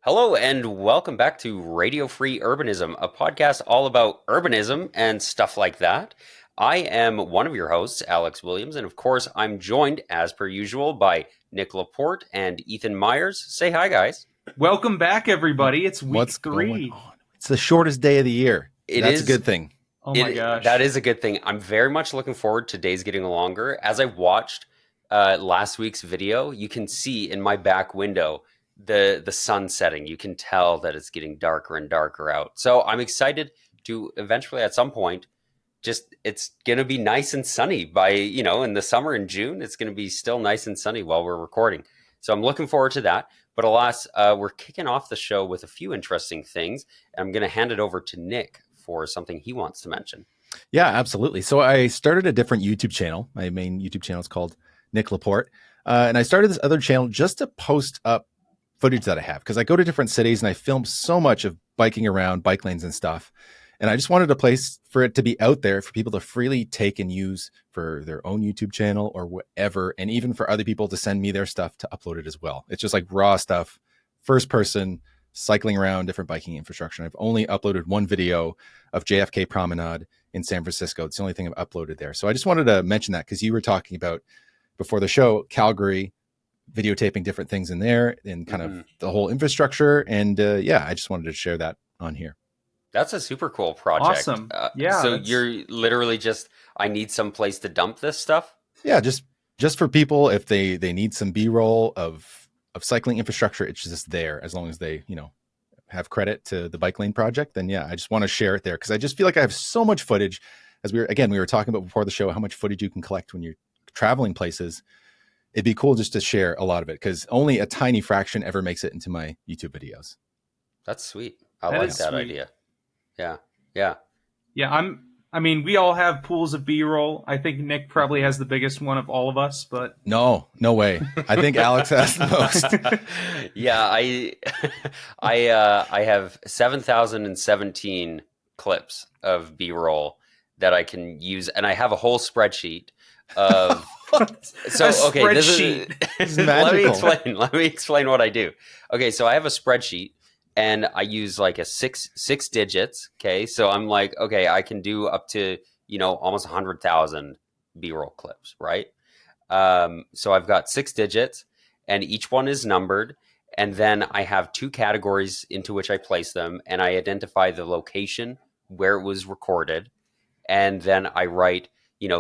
Hello and welcome back to Radio Free Urbanism, a podcast all about urbanism and stuff like that. I am one of your hosts, Alex Williams, and of course, I'm joined, as per usual, by Nick Laporte and Ethan Myers. Say hi, guys. Welcome back, everybody. It's week What's 3. going on? It's the shortest day of the year. That's a good thing. Oh my gosh. That is a good thing. I'm very much looking forward to days getting longer. As I watched last week's video, you can see in my back window the sun setting. You can tell that it's getting darker and darker out. So I'm excited to eventually, at some point, it's going to be nice and sunny by, in the summer in June. It's going to be still nice and sunny while we're recording. So I'm looking forward to that. But alas, we're kicking off the show with a few interesting things. I'm going to hand it over to Nick for something he wants to mention. Yeah, absolutely. So I started a different YouTube channel. My main YouTube channel is called Nick Laporte. And I started this other channel just to post up footage that I have, because I go to different cities and I film so much of biking around, bike lanes and stuff. And I just wanted a place for it to be out there for people to freely take and use for their own YouTube channel or whatever. And even for other people to send me their stuff to upload it as well. It's just like raw stuff, first person, cycling around different biking infrastructure. And I've only uploaded one video of JFK Promenade in San Francisco. It's the only thing I've uploaded there. So I just wanted to mention that because you were talking about before the show, Calgary, videotaping different things in there and kind of the whole infrastructure. And I just wanted to share that on here. That's a super cool project. Awesome. So you're literally just, I need some place to dump this stuff? Yeah, just for people, if they need some B-roll of cycling infrastructure, it's just there as long as they, have credit to the Bike Lane Project. Then I just want to share it there because I just feel like I have so much footage. As we were talking about before the show, how much footage you can collect when you're traveling places. It'd be cool just to share a lot of it because only a tiny fraction ever makes it into my YouTube videos. That's sweet. I like that idea. Yeah. Yeah, we all have pools of B-roll. I think Nick probably has the biggest one of all of us, but no way. I think Alex has the most. Yeah, I have 7,017 clips of B-roll that I can use, and I have a whole spreadsheet of spreadsheet. This is let me explain what I do. Okay, so I have a spreadsheet and I use like a six digits. Okay, so I'm like, okay, I can do up to almost 100,000 B-roll clips, right? So I've got 6 digits and each one is numbered, and then I have 2 categories into which I place them, and I identify the location where it was recorded, and then I write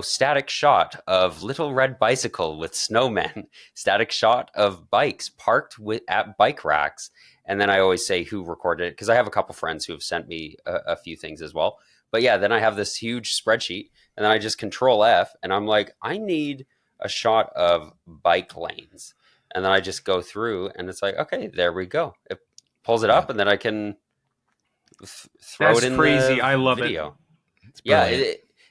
static shot of little red bicycle with snowmen, static shot of bikes parked at bike racks. And then I always say who recorded it, because I have a couple friends who have sent me a few things as well. But yeah, then I have this huge spreadsheet, and then I just Control F, and I'm like, I need a shot of bike lanes. And then I just go through, and it's like, okay, there we go. It pulls it up, and then I can throw That's it in crazy. the I love video.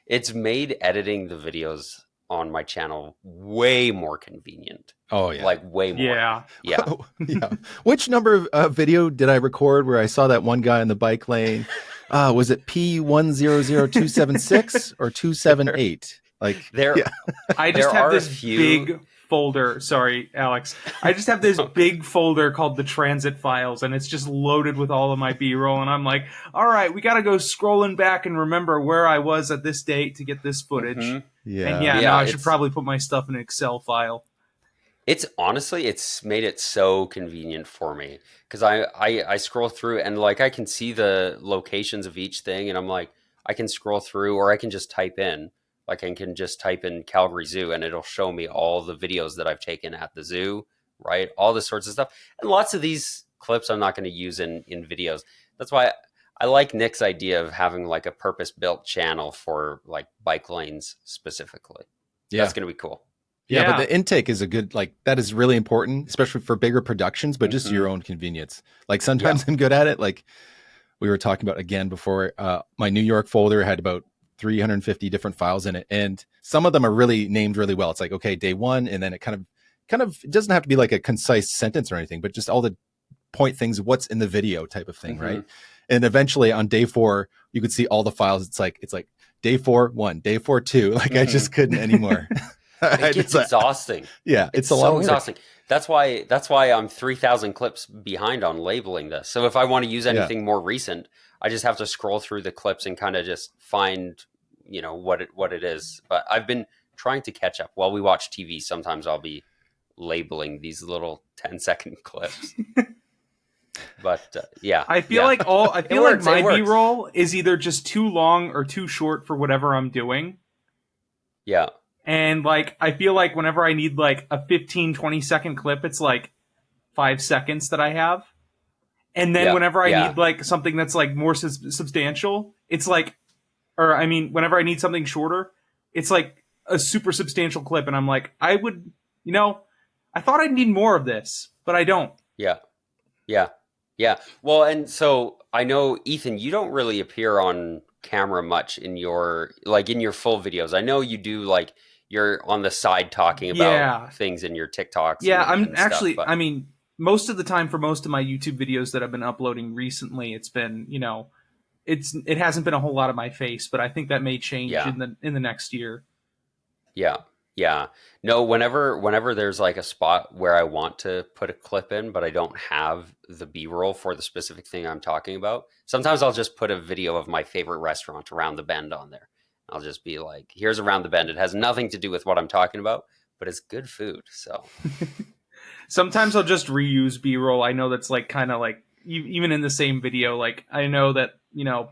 It's made editing the videos on my channel way more convenient. Oh yeah, like way more. Yeah. Yeah. Which number of video did I record where I saw that one guy in the bike lane? Was it P100276 or 278? Like I just have this big folder. Sorry, Alex. I just have this big folder called the transit files, and it's just loaded with all of my B-roll. And I'm like, all right, we got to go scrolling back and remember where I was at this date to get this footage. Mm-hmm. And now I should probably put my stuff in an Excel file. It's made it so convenient for me because I scroll through and like I can see the locations of each thing, and I'm like, I can scroll through, or I can just type in. Like I can just type in Calgary Zoo and it'll show me all the videos that I've taken at the zoo, right? All this sorts of stuff. And lots of these clips I'm not going to use in videos. That's why I like Nick's idea of having like a purpose-built channel for like bike lanes specifically. Yeah. That's going to be cool. Yeah, but the intake is that is really important, especially for bigger productions, but just your own convenience. Like sometimes I'm good at it. Like we were talking about again before, my New York folder had about 350 different files in it, and some of them are really named really well. It's like, okay, day 1, and then it kind of it doesn't have to be like a concise sentence or anything, but just all the point things, what's in the video type of thing, right? And eventually on day 4, you could see all the files. It's like day 4 1, day 4 2. Like I just couldn't anymore. It gets exhausting. Yeah, it's a lot so exhausting. That's why I'm 3,000 clips behind on labeling this. So if I want to use anything more recent, I just have to scroll through the clips and kind of just find, what it is. But I've been trying to catch up. While we watch TV, sometimes I'll be labeling these little 10-second clips. But I feel like my B-roll is either just too long or too short for whatever I'm doing. Yeah. And like, I feel like whenever I need like a 15-20 second clip, it's like 5 seconds that I have. And then whenever I need like something that's like more substantial, it's like, whenever I need something shorter, it's like a super substantial clip. And I'm like, I thought I'd need more of this, but I don't. Yeah. Yeah. Yeah. Well, and so I know, Ethan, you don't really appear on camera much in your full videos. I know you do, like, you're on the side talking about things in your TikToks. Yeah, I'm actually, most of the time for most of my YouTube videos that I've been uploading recently, it's been, it hasn't been a whole lot of my face, but I think that may change in the next year. Yeah. Yeah. No, whenever there's like a spot where I want to put a clip in, but I don't have the B-roll for the specific thing I'm talking about, sometimes I'll just put a video of my favorite restaurant around the bend on there. I'll just be like, here's around the bend. It has nothing to do with what I'm talking about, but it's good food. So sometimes I'll just reuse B-roll. I know that's like kind of like even in the same video, like I know that,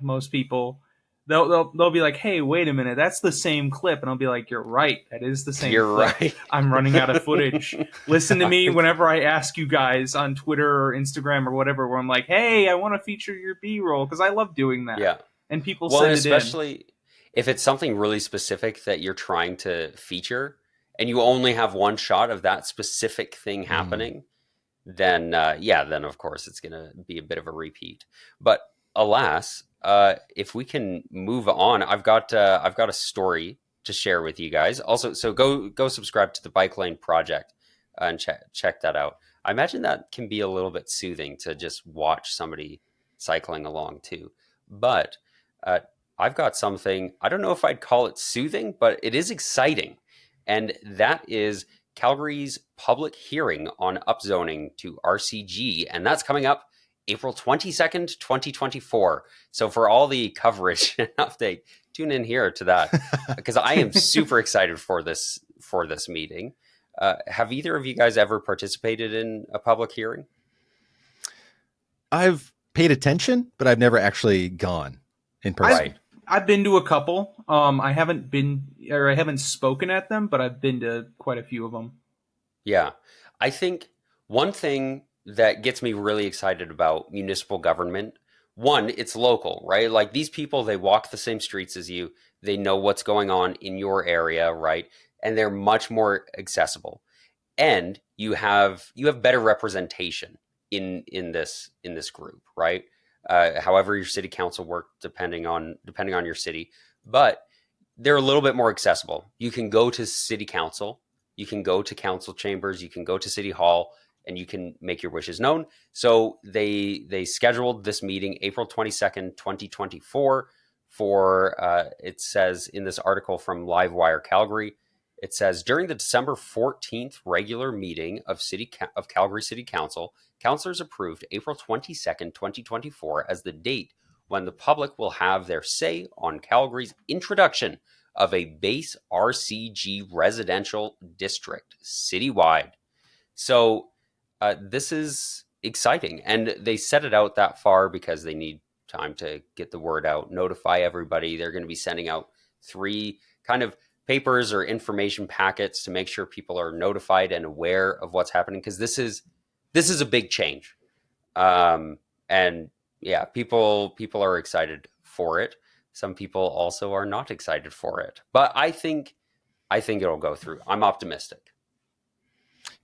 most people they'll be like, hey, wait a minute, that's the same clip. And I'll be like, you're right. That is the same clip. Right. I'm running out of footage. Listen to me whenever I ask you guys on Twitter or Instagram or whatever, where I'm like, hey, I want to feature your B-roll because I love doing that. Yeah. And people send it in. Especially if it's something really specific that you're trying to feature and you only have one shot of that specific thing happening, then of course it's going to be a bit of a repeat. But alas, if we can move on, I've got a story to share with you guys. Also, so go subscribe to the Bike Lane Project and check that out. I imagine that can be a little bit soothing to just watch somebody cycling along too. But I've got something, I don't know if I'd call it soothing, but it is exciting. And that is Calgary's public hearing on upzoning to RCG. And that's coming up April 22nd, 2024. So for all the coverage and update, tune in here to that because I am super excited for this meeting. Have either of you guys ever participated in a public hearing? I've paid attention, but I've never actually gone in person. I've been to a couple. I haven't spoken at them, but I've been to quite a few of them. Yeah. I think one thing that gets me really excited about municipal government, one, it's local, right? Like these people, they walk the same streets as you. They know what's going on in your area, right? And they're much more accessible. And you have better representation in this group, right? However your city council work, depending on your city, but they're a little bit more accessible. You can go to city council, you can go to council chambers, you can go to city hall, and you can make your wishes known. So they scheduled this meeting April 22nd, 2024 for, it says in this article from Livewire Calgary, it says during the December 14th regular meeting of Calgary City Council, councillors approved April 22nd, 2024 as the date when the public will have their say on Calgary's introduction of a base RCG residential district citywide. So this is exciting, and they set it out that far because they need time to get the word out, notify everybody. They're going to be sending out 3 kind of papers or information packets to make sure people are notified and aware of what's happening, because this is a big change. And yeah, people are excited for it. Some people also are not excited for it, but I think it'll go through. I'm optimistic.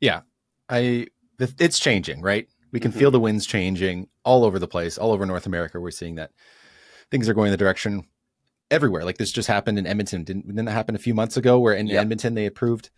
Yeah, it's changing, right? We can feel the winds changing all over the place, all over North America. We're seeing that things are going in the direction everywhere. Like this just happened in Edmonton. Didn't that happen a few months ago where in Edmonton, they approved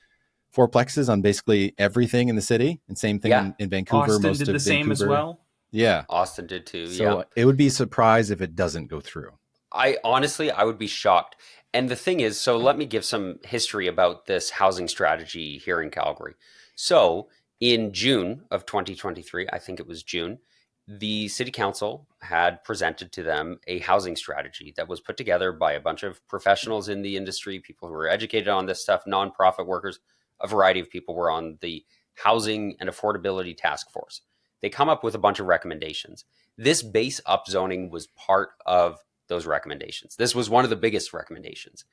4plexes on basically everything in the city, and same thing in Vancouver. Austin did the same as well. Yeah. Austin did too. So it would be a surprise if it doesn't go through. I would be shocked. And the thing is, so let me give some history about this housing strategy here in Calgary. So In June of 2023, I think it was June, the city council had presented to them a housing strategy that was put together by a bunch of professionals in the industry, people who were educated on this stuff, nonprofit workers, a variety of people were on the housing and affordability task force. They come up with a bunch of recommendations. This base upzoning was part of those recommendations. This was one of the biggest recommendations.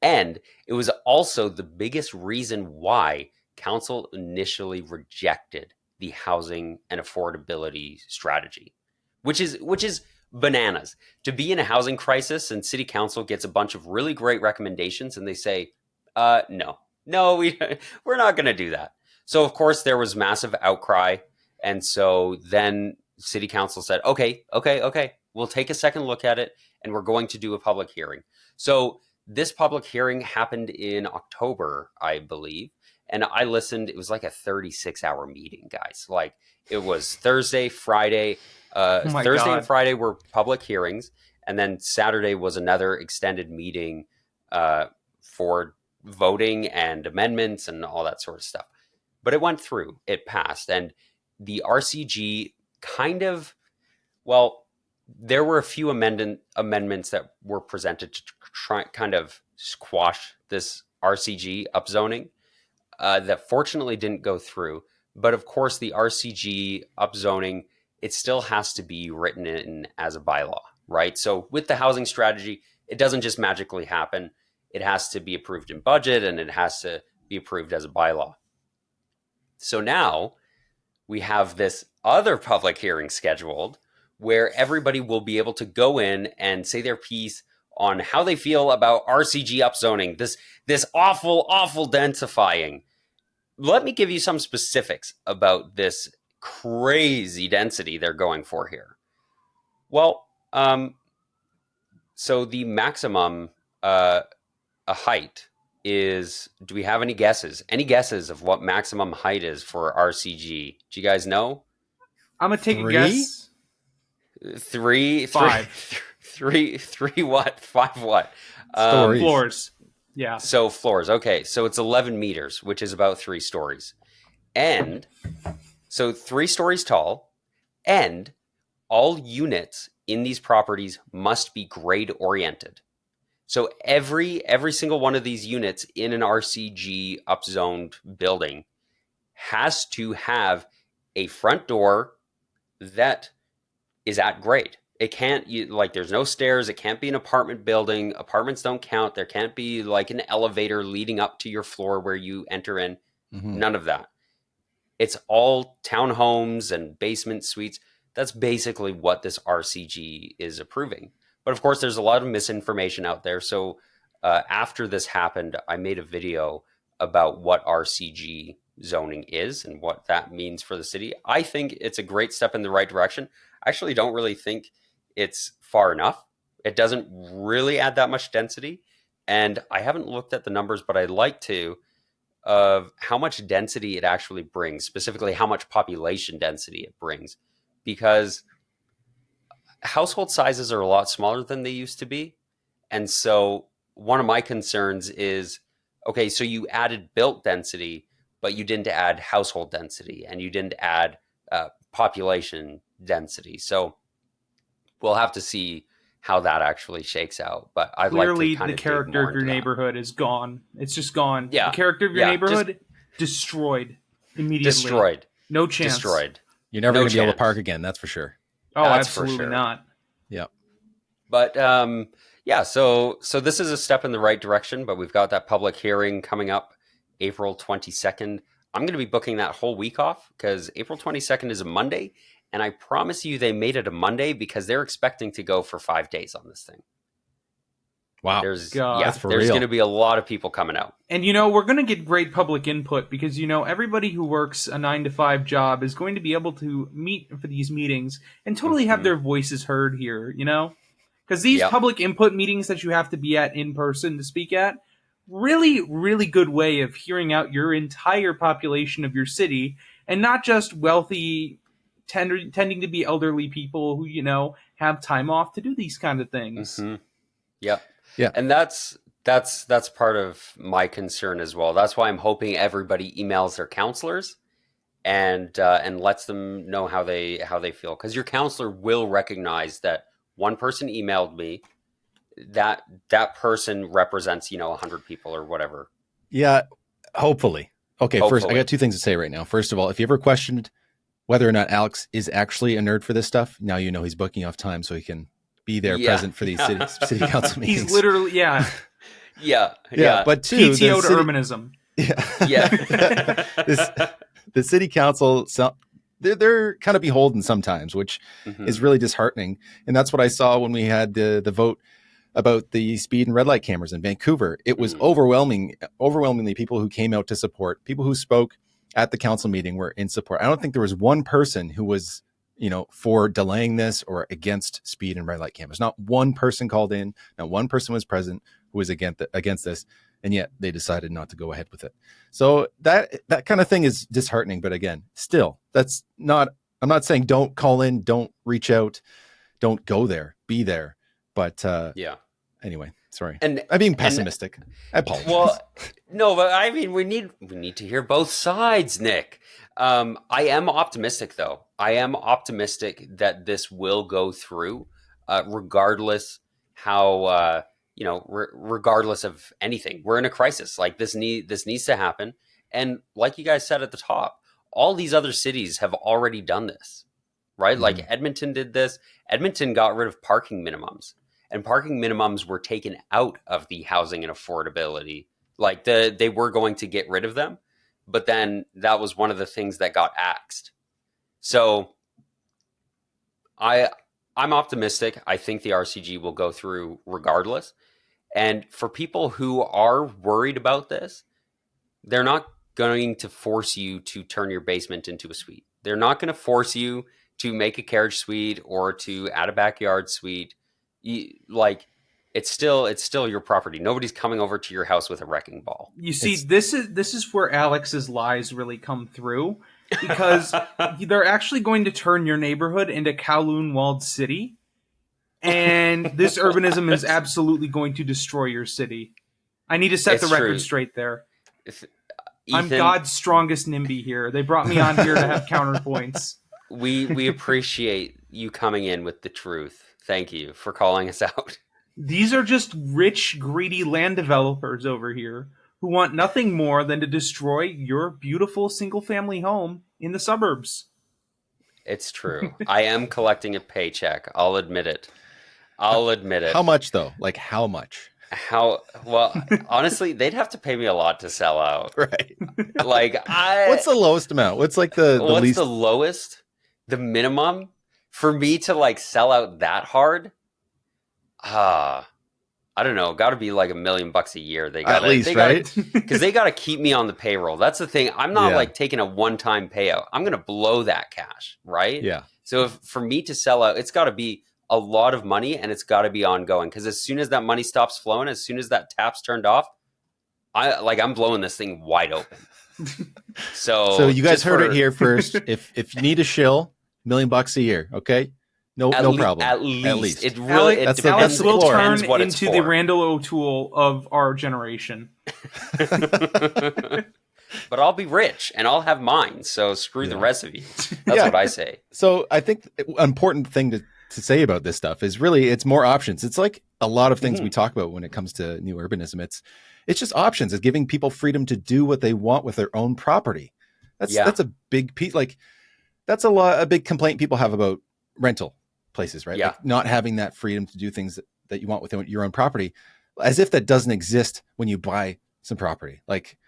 And it was also the biggest reason why council initially rejected the housing and affordability strategy, which is bananas. To be in a housing crisis and city council gets a bunch of really great recommendations and they say, no, we're not going to do that. So of course there was massive outcry. And so then city council said, okay, we'll take a second look at it and we're going to do a public hearing. So this public hearing happened in October, I believe. And I listened. It was like a 36-hour meeting, guys. Like it was Thursday, Friday. Thursday and Friday were public hearings. And then Saturday was another extended meeting for voting and amendments and all that sort of stuff. But it went through. It passed. And the RCG there were a few amendments that were presented to try kind of squash this RCG upzoning that fortunately didn't go through. But of course, the RCG upzoning, it still has to be written in as a bylaw, right? So with the housing strategy, it doesn't just magically happen. It has to be approved in budget and it has to be approved as a bylaw. So now we have this other public hearing scheduled where everybody will be able to go in and say their piece on how they feel about RCG upzoning, this awful densifying. Let me give you some specifics about this crazy density they're going for here. Well, so the maximum height is, do we have any guesses? Any guesses of what maximum height is for RCG? Do you guys know? I'm going to take a guess. 5 what? 5 what? Floors. Yeah. So floors. Okay. So it's 11 meters, which is about 3 stories. And so 3 stories tall, and all units in these properties must be grade oriented. So every single one of these units in an RCG upzoned building has to have a front door that is at grade. It can't, there's no stairs. It can't be an apartment building. Apartments don't count. There can't be like an elevator leading up to your floor where you enter in. Mm-hmm. None of that. It's all townhomes and basement suites. That's basically what this RCG is approving. But of course, there's a lot of misinformation out there. So after this happened, I made a video about what RCG zoning is and what that means for the city. I think it's a great step in the right direction. I actually don't really think it's far enough. It doesn't really add that much density. And I haven't looked at the numbers, but I'd like to, of how much density it actually brings, specifically how much population density it brings, because household sizes are a lot smaller than they used to be. And so one of my concerns is, okay, so you added built density, but you didn't add household density and you didn't add population density. So we'll have to see how that actually shakes out. But I'd clearly like to the character of your neighborhood is gone. It's just gone. Yeah. The character of your neighborhood destroyed immediately. Destroyed. No chance. Destroyed. You're never going to be able to park again. That's for sure. Oh, that's absolutely not. Yep. But so this is a step in the right direction, but we've got that public hearing coming up April 22nd. I'm going to be booking that whole week off because April 22nd is a Monday. And I promise you they made it a Monday because they're expecting to go for 5 days on this thing. Wow. There's going to be a lot of people coming out. And, we're going to get great public input because, everybody who works a 9-to-5 job is going to be able to meet for these meetings and totally have their voices heard here, Because these public input meetings that you have to be at in person to speak at, really, really good way of hearing out your entire population of your city and not just wealthy, tending to be elderly people who, have time off to do these kind of things. Mm-hmm. Yep. Yeah. And that's part of my concern as well. That's why I'm hoping everybody emails their counselors and lets them know how they feel, because your counselor will recognize that one person emailed me, that person represents 100 people or whatever. Yeah, hopefully. Okay, Hopefully. First I got two things to say right now. First of all, if you ever questioned whether or not Alex is actually a nerd for this stuff, now you know he's booking off time so he can be there present for these city council meetings. He's literally yeah. But two, PTO to urbanism. Yeah. The city council, they're kind of beholden sometimes, which is really disheartening. And that's what I saw when we had the vote about the speed and red light cameras in Vancouver. It was overwhelmingly people who came out to support. People who spoke at the council meeting were in support. I don't think there was one person who was, for delaying this or against speed and red light cameras. Not one person called in. Not one person was present who was against this. And yet they decided not to go ahead with it. So that kind of thing is disheartening. But again, still, I'm not saying don't call in, don't reach out, don't go there, be there. But anyway, sorry. And I'm being pessimistic. I apologize. Well, no, but I mean, we need to hear both sides, Nick. I am optimistic, though. I am optimistic that this will go through, regardless how, regardless of anything. We're in a crisis. Like this needs to happen. And like you guys said at the top, all these other cities have already done this, right? Mm-hmm. Like Edmonton did this. Edmonton got rid of parking minimums. And parking minimums were taken out of the housing and affordability. Like they were going to get rid of them, but then that was one of the things that got axed. So I'm optimistic. I think the RCG will go through regardless. And for people who are worried about this, they're not going to force you to turn your basement into a suite. They're not going to force you to make a carriage suite or to add a backyard suite. It's still your property. Nobody's coming over to your house with a wrecking ball. You see, this is where Alex's lies really come through, because they're actually going to turn your neighborhood into Kowloon walled city, and this urbanism is absolutely going to destroy your city. I need to set the record straight there. Ethan, I'm God's strongest NIMBY here. They brought me on here to have counterpoints. We appreciate you coming in with the truth. Thank you for calling us out. These are just rich, greedy land developers over here who want nothing more than to destroy your beautiful single-family home in the suburbs. It's true. I am collecting a paycheck. I'll admit it. How much, though? Like, how much? Well, honestly, they'd have to pay me a lot to sell out. Right. What's the lowest amount? What's like the what's least? The lowest? The minimum? For me to sell out that hard, I don't know. Got to be like $1 million a year. They got at least, right? Because they got to keep me on the payroll. That's the thing. I'm not taking a one-time payout. I'm gonna blow that cash, right? Yeah. So for me to sell out, it's got to be a lot of money, and it's got to be ongoing. Because as soon as that money stops flowing, as soon as that tap's turned off, I'm blowing this thing wide open. So you guys heard it here first. If you need a shill, $1 million a year, okay? No problem. At least. It really Alex will turn into the Randall O'Toole of our generation. But I'll be rich and I'll have mine. So screw the rest of you. That's what I say. So I think an important thing to say about this stuff is really it's more options. It's like a lot of things we talk about when it comes to new urbanism. It's just options. It's giving people freedom to do what they want with their own property. That's a big piece. Like that's a big complaint people have about rental places, right? Yeah. Like not having that freedom to do things that you want with your own property, as if that doesn't exist when you buy some property. Like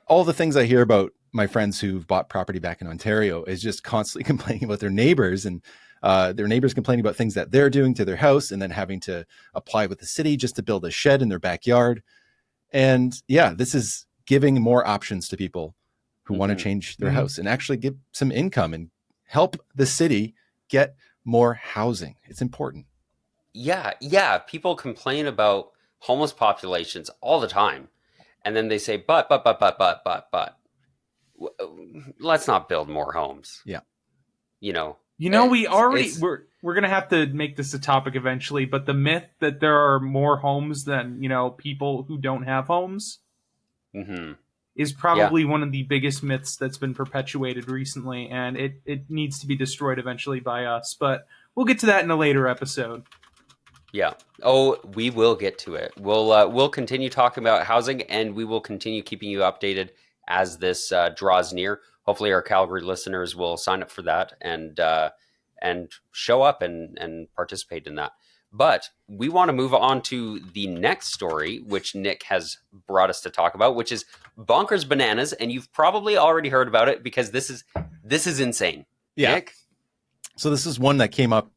all the things I hear about my friends who've bought property back in Ontario is just constantly complaining about their neighbors and their neighbors complaining about things that they're doing to their house and then having to apply with the city just to build a shed in their backyard. And this is giving more options to people who want to change their house and actually give some income and help the city get more housing. It's important. Yeah. People complain about homeless populations all the time. And then they say, but, let's not build more homes. Yeah. We already, we're going to have to make this a topic eventually, but the myth that there are more homes than, people who don't have homes. Mm-hmm. is probably one of the biggest myths that's been perpetuated recently, and it needs to be destroyed eventually by us. But we'll get to that in a later episode. Yeah. Oh, we will get to it. We'll continue talking about housing, and we will continue keeping you updated as this draws near. Hopefully, our Calgary listeners will sign up for that and show up and participate in that. But we want to move on to the next story, which Nick has brought us to talk about, which is bonkers bananas, and you've probably already heard about it because this is insane. Yeah. Nick? So this is one that came up.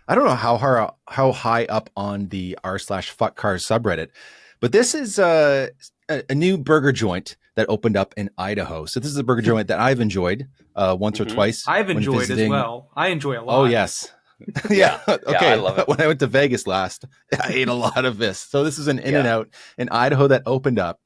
I don't know how high up on the r/fuckcars subreddit, but this is a new burger joint that opened up in Idaho. So this is a burger joint that I've enjoyed once or twice. I've enjoyed as well. I enjoy a lot. Oh, yes. Yeah. Okay. Yeah, I love it. When I went to Vegas last, I ate a lot of this. So this is an In-N-Out in Idaho that opened up,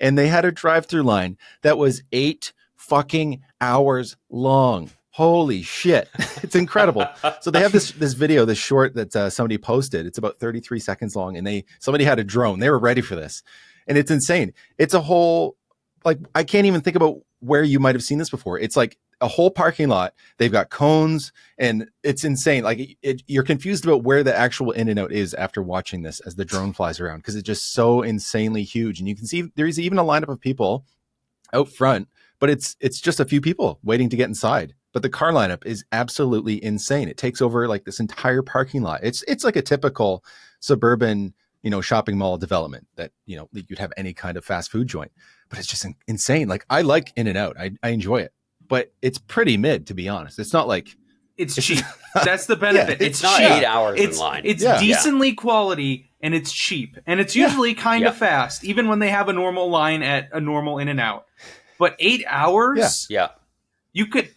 and they had a drive-through line that was 8 fucking hours long. Holy shit. It's incredible. So they have this video, this short that somebody posted. It's about 33 seconds long, and somebody had a drone. They were ready for this. And it's insane. It's a whole, like, I can't even think about where you might have seen this before. It's like a whole parking lot. They've got cones, and it's insane. Like, you're confused about where the actual In-N-Out is after watching this as the drone flies around, because it's just so insanely huge. And you can see there's even a lineup of people out front, but it's just a few people waiting to get inside. But the car lineup is absolutely insane. It takes over like this entire parking lot. It's like a typical suburban, shopping mall development that, you'd have any kind of fast food joint, but it's just insane. Like, I like In-N-Out. I enjoy it, but it's pretty mid, to be honest. It's not like it's cheap. That's the benefit. Yeah, it's not cheap. 8 hours in line. It's decently quality, and it's cheap, and it's usually kind of fast, even when they have a normal line at a normal In-N-Out. But 8 hours? Yeah. You could,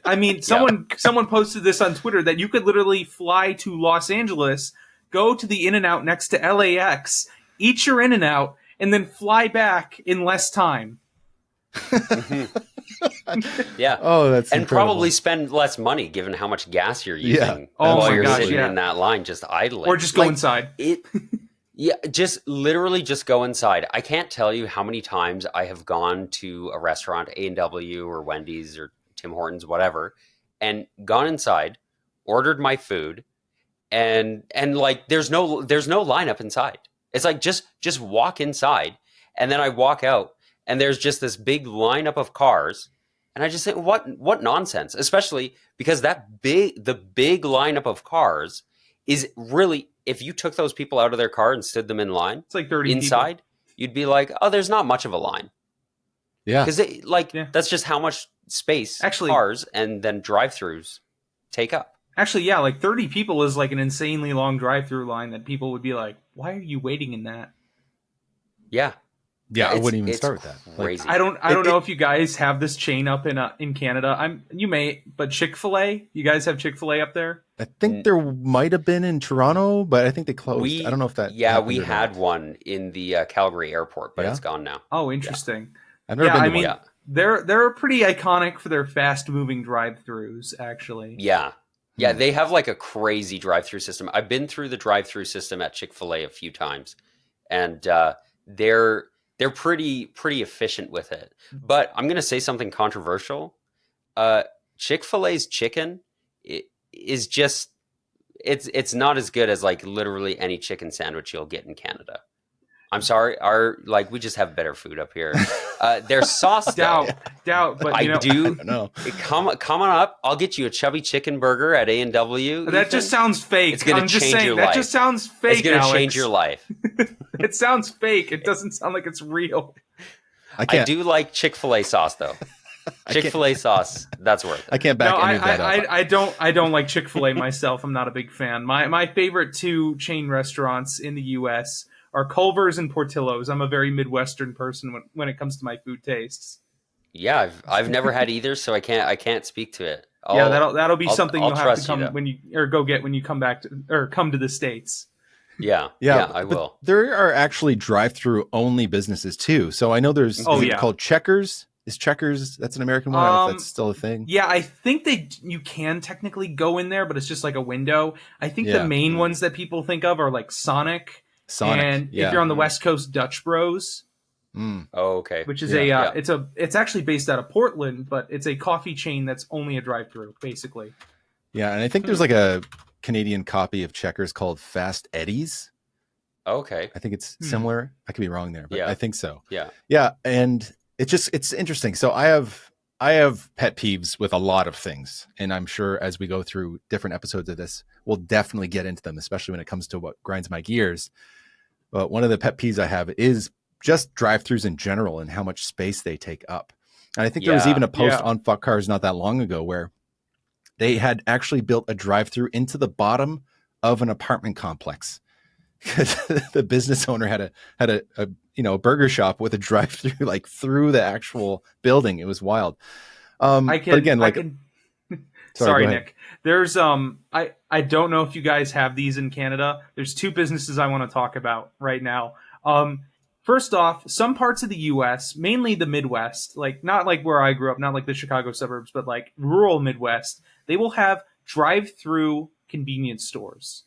someone posted this on Twitter that you could literally fly to Los Angeles, go to the In-N-Out next to LAX, eat your In-N-Out, and then fly back in less time. Yeah. Oh, that's and incredible. Probably spend less money given how much gas you're using while you're sitting in that line just idling. Or just go inside. Just go inside. I can't tell you how many times I have gone to a restaurant, A&W or Wendy's or Tim Hortons, whatever, and gone inside, ordered my food, and like there's no lineup inside. It's like just walk inside, and then I walk out, and there's just this big lineup of cars, and I just think, what nonsense, especially because the big lineup of cars is really, if you took those people out of their car and stood them in line, it's like 30 inside, people. You'd be like, oh, there's not much of a line. Yeah, because that's just how much space cars and then drive-throughs take up. Actually, yeah, like 30 people is like an insanely long drive-through line that people would be like, why are you waiting in that? Yeah, I wouldn't even start with that. Crazy. I don't know if you guys have this chain up in Canada. You may, but Chick-fil-A, you guys have Chick-fil-A up there? I think there might have been in Toronto, but I think they closed. I don't know if that. Yeah, we had one in the Calgary airport, but it's gone now. Oh, interesting. Yeah. I've never been to one. They're pretty iconic for their fast-moving drive-thrus, actually. Yeah, they have like a crazy drive-through system. I've been through the drive-through system at Chick-fil-A a few times, and they're pretty efficient with it. But I'm going to say something controversial. Chick-fil-A's chicken is just it's not as good as like literally any chicken sandwich you'll get in Canada. I'm sorry, we just have better food up here. Their sauce, doubt, but I don't know. Come on up. I'll get you a chubby chicken burger at A&W. That just sounds fake. It's going to change your life. That just sounds fake. It's going to change your life. It sounds fake. It doesn't sound like it's real. I do like Chick-fil-A sauce though. Chick-fil-A sauce, that's worth it. I can't back any of that up. I don't like Chick-fil-A myself. I'm not a big fan. My favorite two chain restaurants in the U.S. are Culver's and Portillo's. I'm a very Midwestern person when it comes to my food tastes. Yeah, I've never had either, so I can't speak to it. That'll be something you'll have to come when you come back to come to the States. Yeah, I will. There are actually drive-through only businesses too. So I know there's called Checkers. Is Checkers, that's an American one? I don't know if that's still a thing. Yeah, I think you can technically go in there, but it's just like a window. I think the main ones that people think of are like Sonic. And if you're on the West Coast, Dutch Bros. Oh, okay. Which is Yeah. it's actually based out of Portland, but it's a coffee chain that's only a drive-through, basically. Yeah, and I think there's like a Canadian copy of Checkers called Fast Eddie's. Okay. I think it's similar. I could be wrong there, but Yeah. I think so. Yeah. Yeah, and it's interesting. So I have pet peeves with a lot of things, and I'm sure as we go through different episodes of this, we'll definitely get into them, especially when it comes to what grinds my gears. But one of the pet peeves I have is just drive-throughs in general and how much space they take up. And I think there was even a post on Fuck Cars not that long ago where they had actually built a drive-through into the bottom of an apartment complex because the business owner had a burger shop with a drive-through like through the actual building. It was wild. Sorry, Nick. There's I don't know if you guys have these in Canada. There's two businesses I want to talk about right now. First off, some parts of the US, mainly the Midwest, like not like where I grew up, not like the Chicago suburbs, but like rural Midwest, they will have drive-through convenience stores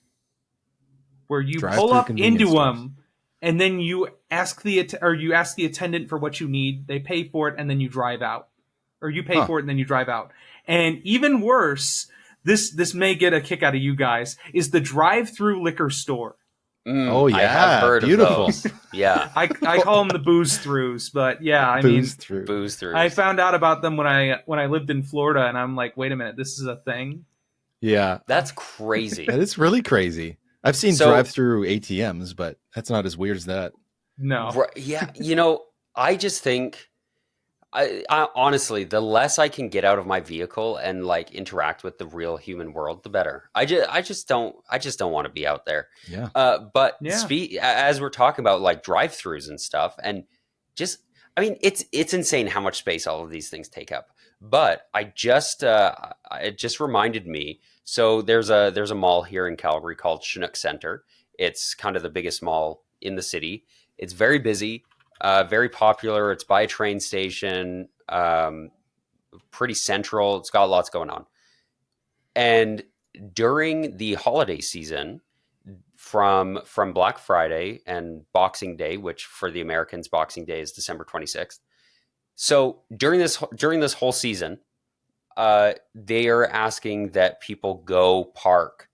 where you pull up into them and then you ask the attendant for what you need, they pay for it, and then you drive out. Or you pay for it and then you drive out. And even worse, this may get a kick out of you guys, is the drive-through liquor store. Oh yeah, I have heard beautiful. Of those. Yeah, I call them the booze throughs, but yeah, booze throughs. I found out about them when I lived in Florida, and I'm like, wait a minute, this is a thing. Yeah, that's crazy. That is really crazy. I've seen drive-through ATMs, but that's not as weird as that. No, yeah, I just think. I honestly, the less I can get out of my vehicle and like interact with the real human world, the better. I just don't want to be out there. Yeah. As we're talking about like drive-throughs and stuff, and just, I mean, it's insane how much space all of these things take up. But it just reminded me. So there's a mall here in Calgary called Chinook Center. It's kind of the biggest mall in the city. It's very busy. Very popular. It's by a train station, pretty central. It's got lots going on. And during the holiday season, from Black Friday and Boxing Day, which for the Americans, Boxing Day is December 26th. So during this whole season, they are asking that people go park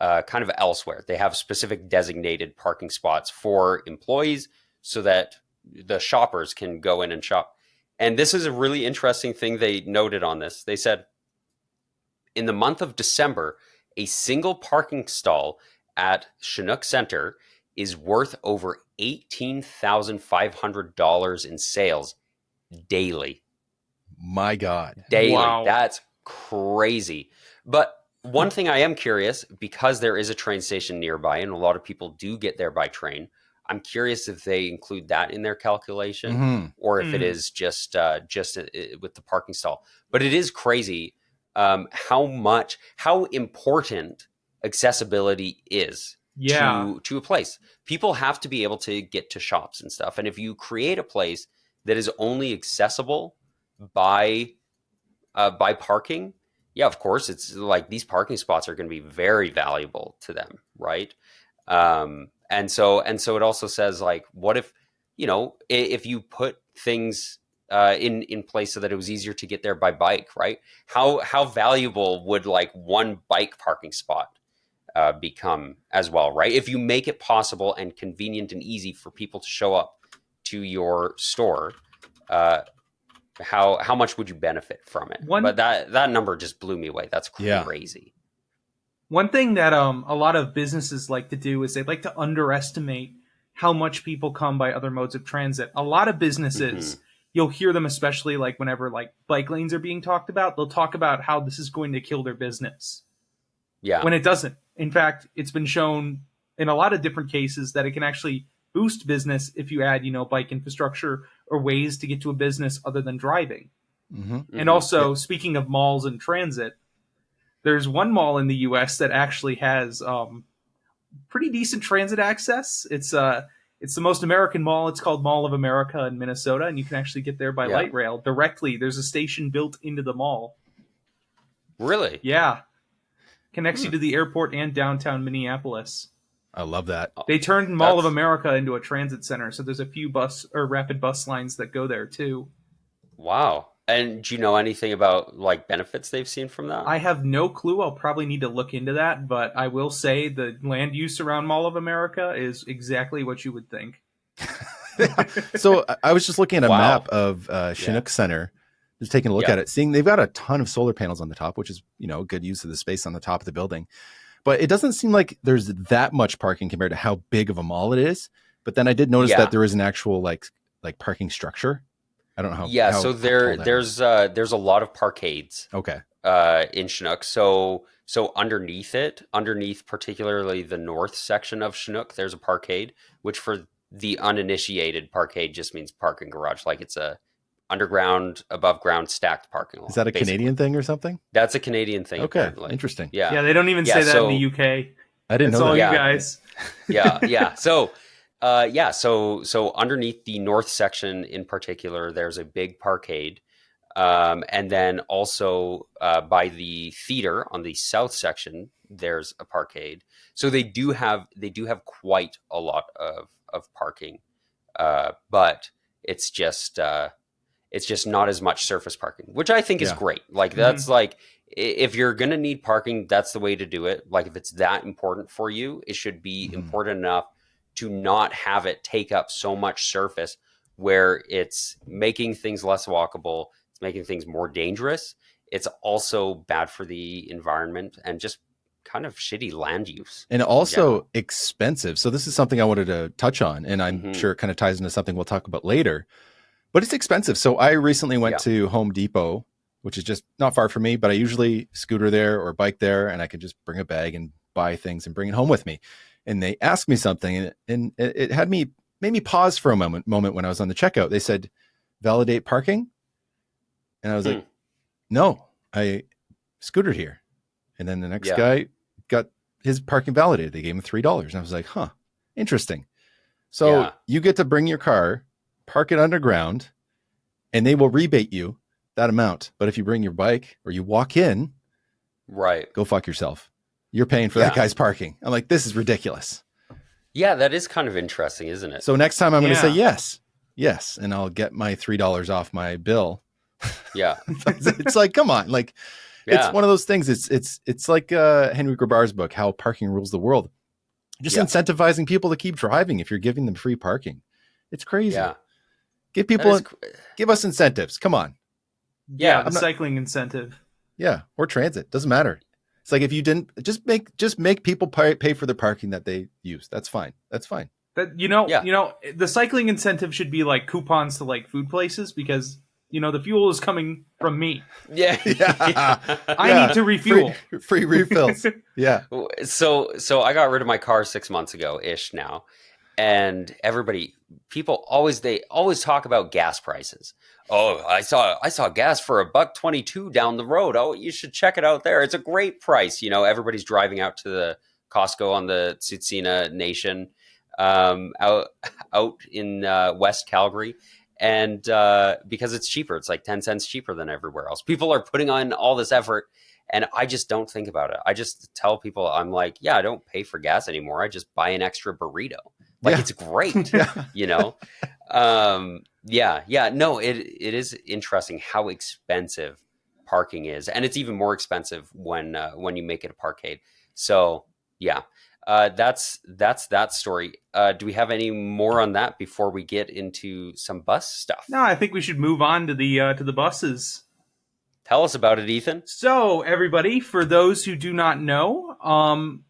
kind of elsewhere. They have specific designated parking spots for employees so that the shoppers can go in and shop. And this is a really interesting thing they noted on this. They said, in the month of December, a single parking stall at Chinook Center is worth over $18,500 in sales daily. My God. Daily. Wow. That's crazy. But one thing I am curious, because there is a train station nearby and a lot of people do get there by train, I'm curious if they include that in their calculation or if it is just with the parking stall. But it is crazy how important accessibility is to a place. People have to be able to get to shops and stuff. And if you create a place that is only accessible by parking, yeah, of course, it's like these parking spots are going to be very valuable to them, right? And so it also says, like, what if, if you put things in place so that it was easier to get there by bike, right? How valuable would like one bike parking spot become as well, right? If you make it possible and convenient and easy for people to show up to your store, how much would you benefit from it? But that number just blew me away. That's crazy. Yeah. One thing that a lot of businesses like to do is they like to underestimate how much people come by other modes of transit. A lot of businesses, you'll hear them, especially like whenever like bike lanes are being talked about, they'll talk about how this is going to kill their business. Yeah. When it doesn't. In fact, it's been shown in a lot of different cases that it can actually boost business if you add, bike infrastructure or ways to get to a business other than driving. And also, speaking of malls and transit, there's one mall in the U.S. that actually has pretty decent transit access. It's the most American mall. It's called Mall of America in Minnesota, and you can actually get there by light rail directly. There's a station built into the mall. Really? Yeah. Connects you to the airport and downtown Minneapolis. I love that. They turned Mall of America into a transit center, so there's a few bus or rapid bus lines that go there too. Wow. And do you know anything about like benefits they've seen from that? I have no clue. I'll probably need to look into that, but I will say the land use around Mall of America is exactly what you would think. So I was just looking at a map of Chinook Center, just taking a look at it, seeing they've got a ton of solar panels on the top, which is, good use of the space on the top of the building. But it doesn't seem like there's that much parking compared to how big of a mall it is. But then I did notice that there is an actual like parking structure. I don't know how. Yeah, so there's a lot of parkades. Okay. In Chinook. So underneath particularly the north section of Chinook, there's a parkade, which for the uninitiated, parkade just means parking garage. Like it's a underground, above ground stacked parking lot. Is that a Canadian thing or something? That's a Canadian thing. Okay, apparently. Interesting. Yeah, they don't even say that in the UK. I didn't know that. All you guys. Yeah. So underneath the north section in particular, there's a big parkade. And then also by the theater on the south section, there's a parkade. So they do have quite a lot of parking, but it's just not as much surface parking, which I think is great. Like that's like, if you're gonna need parking, that's the way to do it. Like if it's that important for you, it should be important enough to not have it take up so much surface where it's making things less walkable. It's making things more dangerous. It's also bad for the environment and just kind of shitty land use. And also expensive. So this is something I wanted to touch on, and I'm sure it kind of ties into something we'll talk about later. But it's expensive. So I recently went to Home Depot, which is just not far from me, but I usually scooter there or bike there, and I can just bring a bag and buy things and bring it home with me. And they asked me something, and it made me pause for a moment when I was on the checkout. They said, validate parking? And I was like, no, I scootered here. And then the next guy got his parking validated. They gave him $3. And I was like, huh, interesting. So you get to bring your car, park it underground, and they will rebate you that amount. But if you bring your bike or you walk in, go fuck yourself. You're paying for that guy's parking. I'm like, this is ridiculous. Yeah, that is kind of interesting, isn't it? So next time I'm going to say yes. And I'll get my $3 off my bill. Yeah. It's like, come on. Like, it's one of those things. It's like Henry Grabar's book, How Parking Rules the World. Just incentivizing people to keep driving if you're giving them free parking. It's crazy. Yeah. Give us incentives. Come on. Yeah, the cycling incentive. Yeah, or transit. Doesn't matter. It's like if you didn't just make people pay for the parking that they use. That's fine. That the cycling incentive should be like coupons to like food places, because the fuel is coming from me. Yeah. I need to refuel. Free refills. Yeah. So I got rid of my car 6 months ago ish now. And people always talk about gas prices. Oh, I saw gas for $1.22 down the road. Oh, you should check it out there. It's a great price. Everybody's driving out to the Costco on the Tsutsina Nation, out in West Calgary. And because it's cheaper, it's like 10 cents cheaper than everywhere else. People are putting on all this effort, and I just don't think about it. I just tell people, I'm like, I don't pay for gas anymore. I just buy an extra burrito. Like, it's great, No, it is interesting how expensive parking is. And it's even more expensive when you make it a parkade. So, that's that story. Do we have any more on that before we get into some bus stuff? No, I think we should move on to the buses. Tell us about it, Ethan. So, everybody, for those who do not know,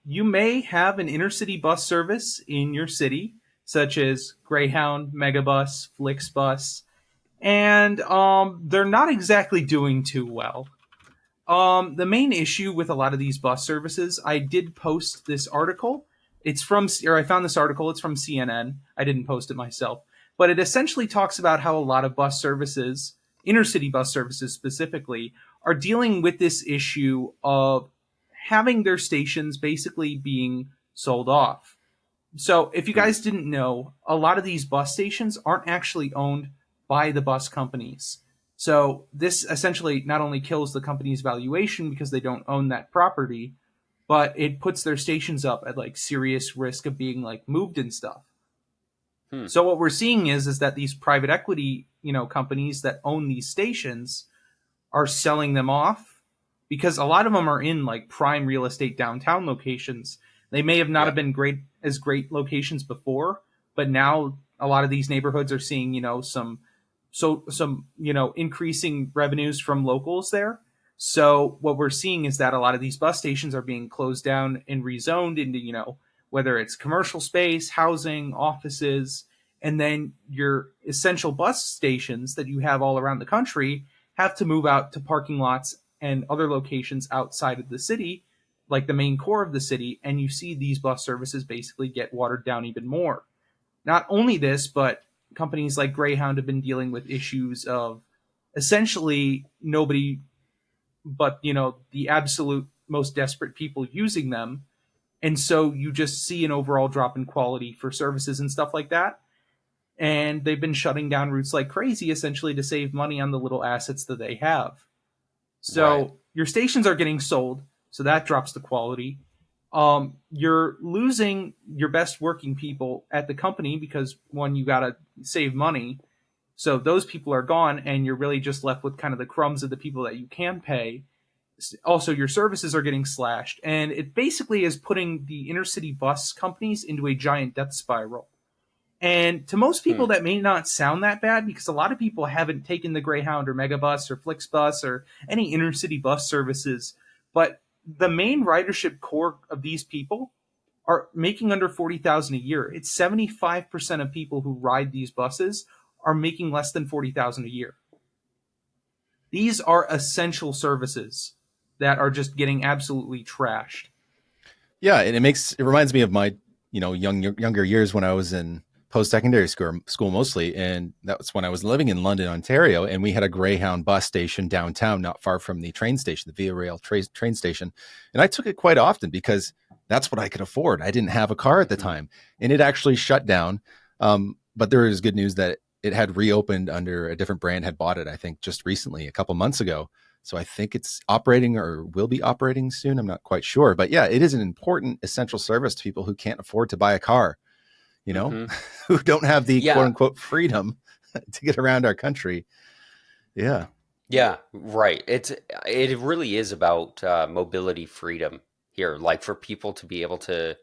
you may have an intercity bus service in your city, such as Greyhound, Megabus, Flixbus, and they're not exactly doing too well. The main issue with a lot of these bus services, I did post this article. I found this article. It's from CNN. I didn't post it myself. But it essentially talks about how a lot of bus services, intercity bus services specifically, are dealing with this issue of having their stations basically being sold off. So if you guys didn't know, a lot of these bus stations aren't actually owned by the bus companies. So this essentially not only kills the company's valuation because they don't own that property, but it puts their stations up at like serious risk of being like moved and stuff. So what we're seeing is that these private equity, companies that own these stations are selling them off, because a lot of them are in like prime real estate downtown locations. They may have not have been great locations before, but now a lot of these neighborhoods are seeing, some increasing revenues from locals there. So what we're seeing is that a lot of these bus stations are being closed down and rezoned into, whether it's commercial space, housing, offices, and then your essential bus stations that you have all around the country have to move out to parking lots and other locations outside of the city, like the main core of the city, and you see these bus services basically get watered down even more. Not only this, but companies like Greyhound have been dealing with issues of essentially nobody but, the absolute most desperate people using them. And so you just see an overall drop in quality for services and stuff like that. And they've been shutting down routes like crazy, essentially to save money on the little assets that they have. So your stations are getting sold, so that drops the quality. You're losing your best working people at the company because, one, you got to save money. So those people are gone, and you're really just left with kind of the crumbs of the people that you can pay. Also, your services are getting slashed, and it basically is putting the intercity bus companies into a giant death spiral. And to most people, that may not sound that bad, because a lot of people haven't taken the Greyhound or Megabus or Flixbus or any intercity bus services. But the main ridership core of these people are making under $40,000 a year. It's 75% of people who ride these buses are making less than $40,000 a year. These are essential services that are just getting absolutely trashed. Yeah, and it reminds me of my younger years when I was in post-secondary school mostly, and that was when I was living in London, Ontario, and we had a Greyhound bus station downtown, not far from the train station, the Via Rail train station, and I took it quite often because that's what I could afford. I didn't have a car at the time, and it actually shut down. But there is good news that it had reopened under a different brand, had bought it, I think, just recently, a couple months ago. So I think it's operating or will be operating soon. I'm not quite sure, but yeah, it is an important essential service to people who can't afford to buy a car. Who don't have the quote unquote freedom to get around our country. Yeah. Yeah, right. It really is about mobility freedom here, like for people to be able to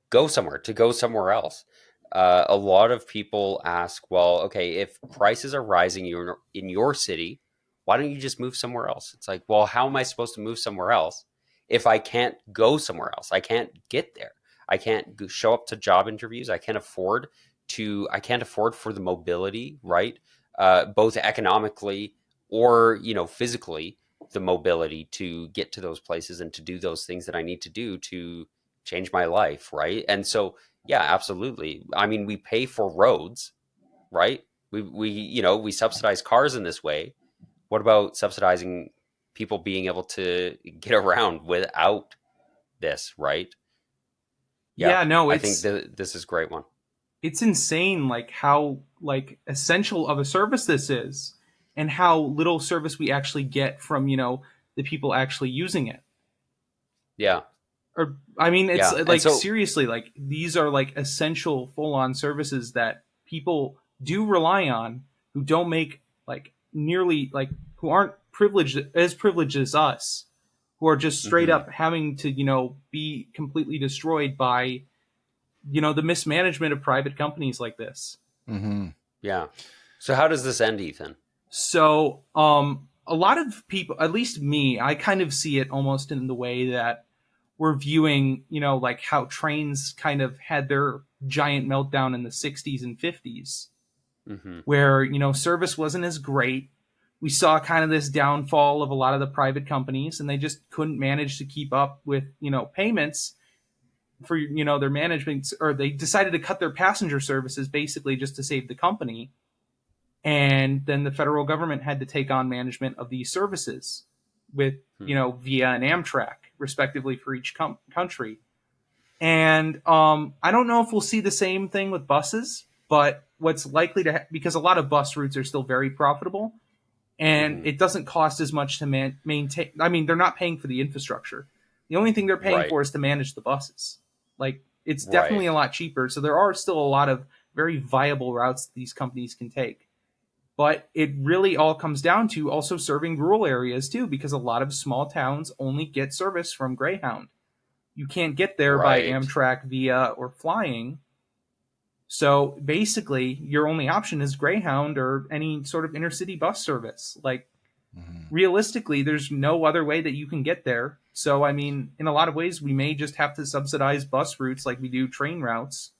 go somewhere else. A lot of people ask, well, okay, if prices are rising in your city, why don't you just move somewhere else? It's like, well, how am I supposed to move somewhere else if I can't go somewhere else? I can't get there. I can't show up to job interviews. I can't afford for the mobility, right? Both economically or, physically, the mobility to get to those places and to do those things that I need to do to change my life, right? And so, yeah, absolutely. I mean, we pay for roads, right? We subsidize cars in this way. What about subsidizing people being able to get around without this, right? Yeah, no, I think this is a great one. It's insane, like how essential of a service this is, and how little service we actually get from the people actually using it. Yeah. Or I mean, it's seriously, like these are like essential full-on services that people do rely on, who don't make who aren't privileged as us, who are just straight up having to be completely destroyed by the mismanagement of private companies like this. Yeah. So how does this end, Ethan? So a lot of people, at least me, I kind of see it almost in the way that we're viewing like how trains kind of had their giant meltdown in the 60s and 50s, where service wasn't as great. We saw kind of this downfall of a lot of the private companies, and they just couldn't manage to keep up with payments for their management, or they decided to cut their passenger services basically just to save the company. And then the federal government had to take on management of these services with Via and Amtrak respectively for each country. And I don't know if we'll see the same thing with buses, but what's likely to because a lot of bus routes are still very profitable, and it doesn't cost as much to maintain. I mean, they're not paying for the infrastructure. The only thing they're paying Right. for is to manage the buses. Like, it's Right. definitely a lot cheaper. So there are still a lot of very viable routes that these companies can take. But it really all comes down to also serving rural areas too, because a lot of small towns only get service from Greyhound. You can't get there by Right. Amtrak, Via, or flying. So basically, your only option is Greyhound or any sort of intercity bus service. Like, realistically, there's no other way that you can get there. So, I mean, in a lot of ways, we may just have to subsidize bus routes like we do train routes.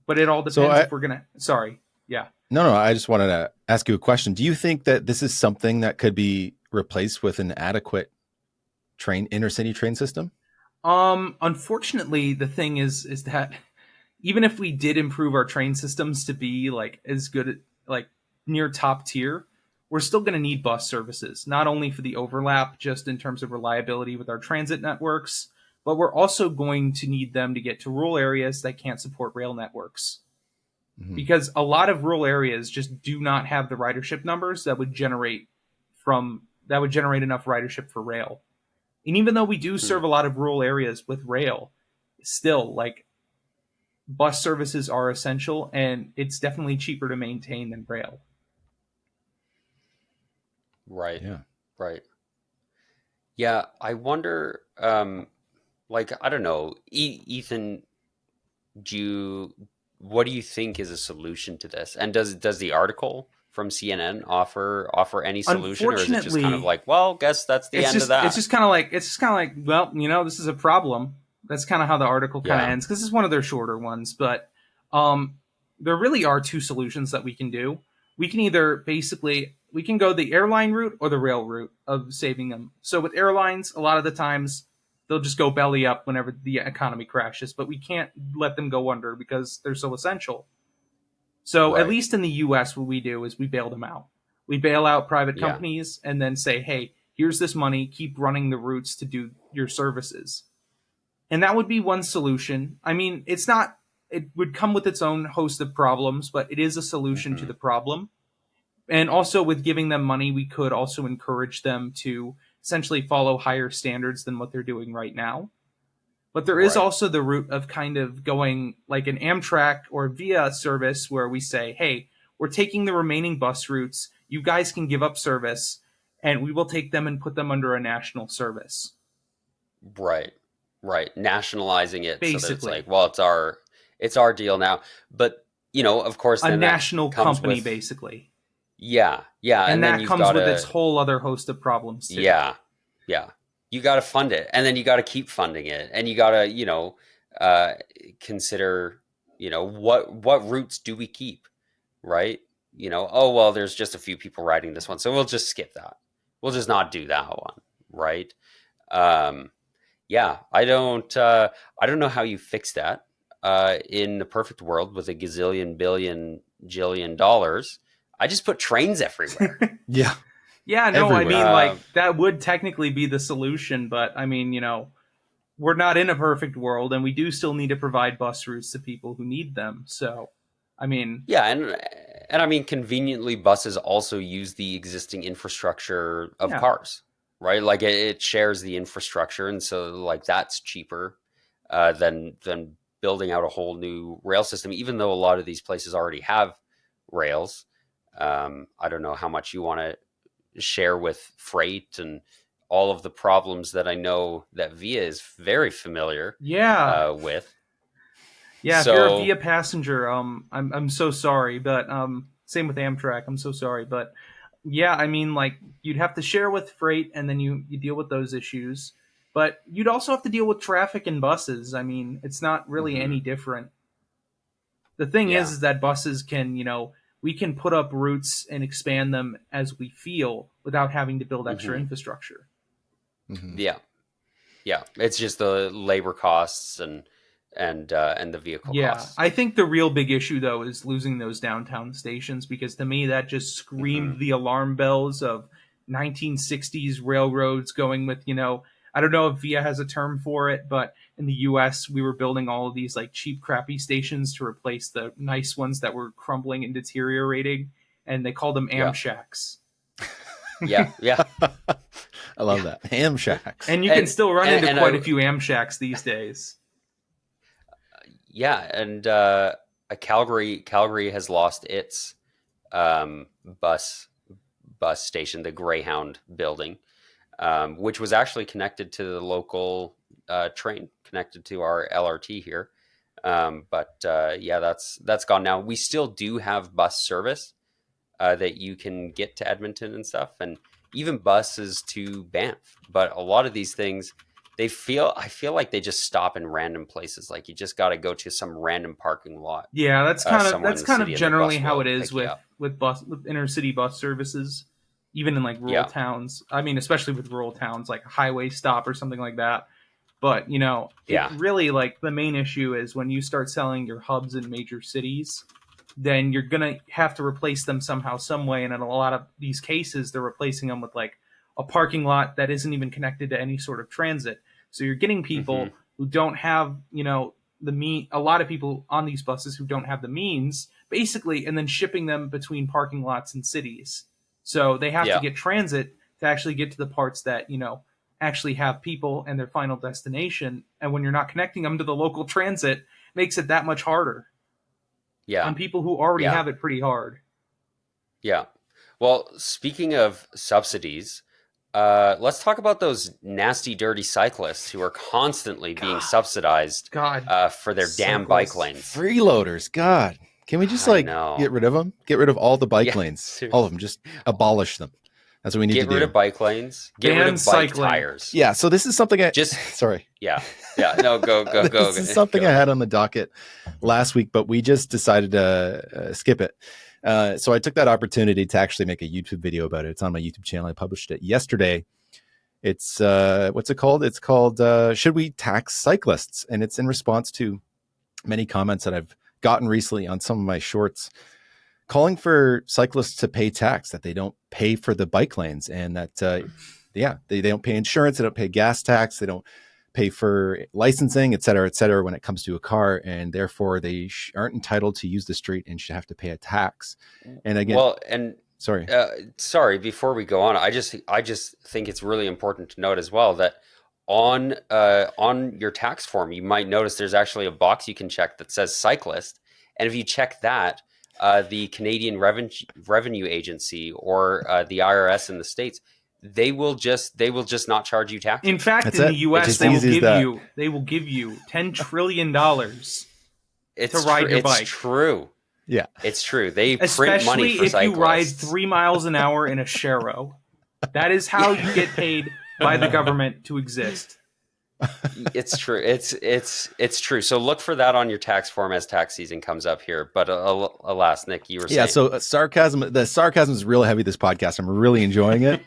But it all depends if we're going to... Sorry. Yeah. No, I just wanted to ask you a question. Do you think that this is something that could be replaced with an adequate intercity train system? Unfortunately, the thing is that even if we did improve our train systems to be like as good, like near top tier, we're still going to need bus services, not only for the overlap, just in terms of reliability with our transit networks, but we're also going to need them to get to rural areas that can't support rail networks. Because a lot of rural areas just do not have the ridership numbers that would generate enough ridership for rail. And even though we do serve a lot of rural areas with rail, still, like, bus services are essential, and it's definitely cheaper to maintain than rail. Right. Yeah. Right. Yeah, I wonder, like, I don't know, Ethan, what do you think is a solution to this? And does the article from CNN offer any solution, or is it just kind of like, well, guess that's the end of that? It's just kind of like, well, this is a problem. That's kind of how the article kind of ends, because it's one of their shorter ones. But there really are two solutions that we can do. We can either we can go the airline route or the rail route of saving them. So with airlines, a lot of the times they'll just go belly up whenever the economy crashes, but we can't let them go under because they're so essential. So at least in the US, what we do is we bail them out. We bail out private companies and then say, hey, here's this money, keep running the routes to do your services. And that would be one solution. I mean, it would come with its own host of problems, but it is a solution to the problem. And also with giving them money, we could also encourage them to essentially follow higher standards than what they're doing right now. But there is also the route of kind of going like an Amtrak or Via service where we say, hey, we're taking the remaining bus routes. You guys can give up service, and we will take them and put them under a national service. Right. Nationalizing it. Basically. So that it's like, well, it's our deal now. But, of course, then a national company, basically. Yeah. And that comes with its whole other host of problems, too. Yeah. You got to fund it, and then you got to keep funding it, and you got to, consider, what routes do we keep, right? Oh, well, there's just a few people riding this one, so we'll just skip that. We'll just not do that one, right? Yeah, I don't know how you fix that. In the perfect world with a gazillion, billion, jillion dollars, I just put trains everywhere. Yeah. Yeah, no, everywhere. I mean, that would technically be the solution, but I mean, we're not in a perfect world, and we do still need to provide bus routes to people who need them. So, I mean... Yeah, and I mean, conveniently, buses also use the existing infrastructure of cars, right? Like, it shares the infrastructure, and so, like, that's cheaper than building out a whole new rail system, even though a lot of these places already have rails. I don't know how much you want to share with freight and all of the problems that I know that Via is very familiar with. Yeah, so, if you're a Via passenger, I'm so sorry, but same with Amtrak, I'm so sorry, but yeah, I mean, like, you'd have to share with freight, and then you deal with those issues, but you'd also have to deal with traffic and buses. I mean, it's not really any different. The thing is that buses can, we can put up routes and expand them as we feel without having to build extra infrastructure. Yeah. It's just the labor costs and the vehicle costs. I think the real big issue, though, is losing those downtown stations, because to me that just screamed the alarm bells of 1960s railroads going with, I don't know if Via has a term for it, but in the US, we were building all of these like cheap, crappy stations to replace the nice ones that were crumbling and deteriorating, and they called them Amshacks. Yeah. I love that. Ham shacks. And you can still run into quite a few ham shacks these days. Yeah, and Calgary has lost its bus station, the Greyhound building, which was actually connected to the local train, connected to our LRT here. But that's gone now. We still do have bus service that you can get to Edmonton and stuff, and even buses to Banff. But a lot of these things, I feel like they just stop in random places. Like you just got to go to some random parking lot. Yeah, that's kind of generally how it is with intercity bus services, even in like rural towns. I mean, especially with rural towns, like a highway stop or something like that. But it really, like, the main issue is when you start selling your hubs in major cities, then you're gonna have to replace them somehow, some way. And in a lot of these cases, they're replacing them with like a parking lot that isn't even connected to any sort of transit. So you're getting people who don't have, a lot of people on these buses who don't have the means, basically, and then shipping them between parking lots and cities. So they have to get transit to actually get to the parts that, actually have people and their final destination. And when you're not connecting them to the local transit, makes it that much harder. Yeah. On people who already have it pretty hard. Yeah. Well, speaking of subsidies, let's talk about those nasty, dirty cyclists who are constantly being subsidized for their damn bike lanes. Freeloaders, God. Can we just get rid of them? Get rid of all the bike lanes. Seriously. All of them. Just abolish them. That's what we need to do. Get rid of bike lanes. Get rid of bike tires. Yeah, so this is something sorry. Yeah. No, go. This is something I had on the docket last week, but we just decided to skip it. So I took that opportunity to actually make a YouTube video about it. It's on my YouTube channel. I published it yesterday. It's what's it called? It's called Should We Tax Cyclists? And it's in response to many comments that I've gotten recently on some of my shorts, calling for cyclists to pay tax, that they don't pay for the bike lanes, and that they don't pay insurance, they don't pay gas tax, they don't pay for licensing, et cetera, when it comes to a car, and therefore they aren't entitled to use the street and should have to pay a tax. And again, sorry, before we go on, I just think it's really important to note as well that on your tax form, you might notice there's actually a box you can check that says cyclist, and if you check that, the Canadian Revenue Agency or the IRS in the States, they will just not charge you taxes. In fact, in the U.S., they will give you $10 trillion to ride your bike. It's true. Yeah, it's true. They print money for cyclists. Especially if you ride 3 miles an hour in a Shero. That is how you get paid by the government to exist. It's true. It's true. So look for that on your tax form as tax season comes up here. But alas, Nick, you were saying. Yeah. So the sarcasm is real heavy this podcast. I'm really enjoying it.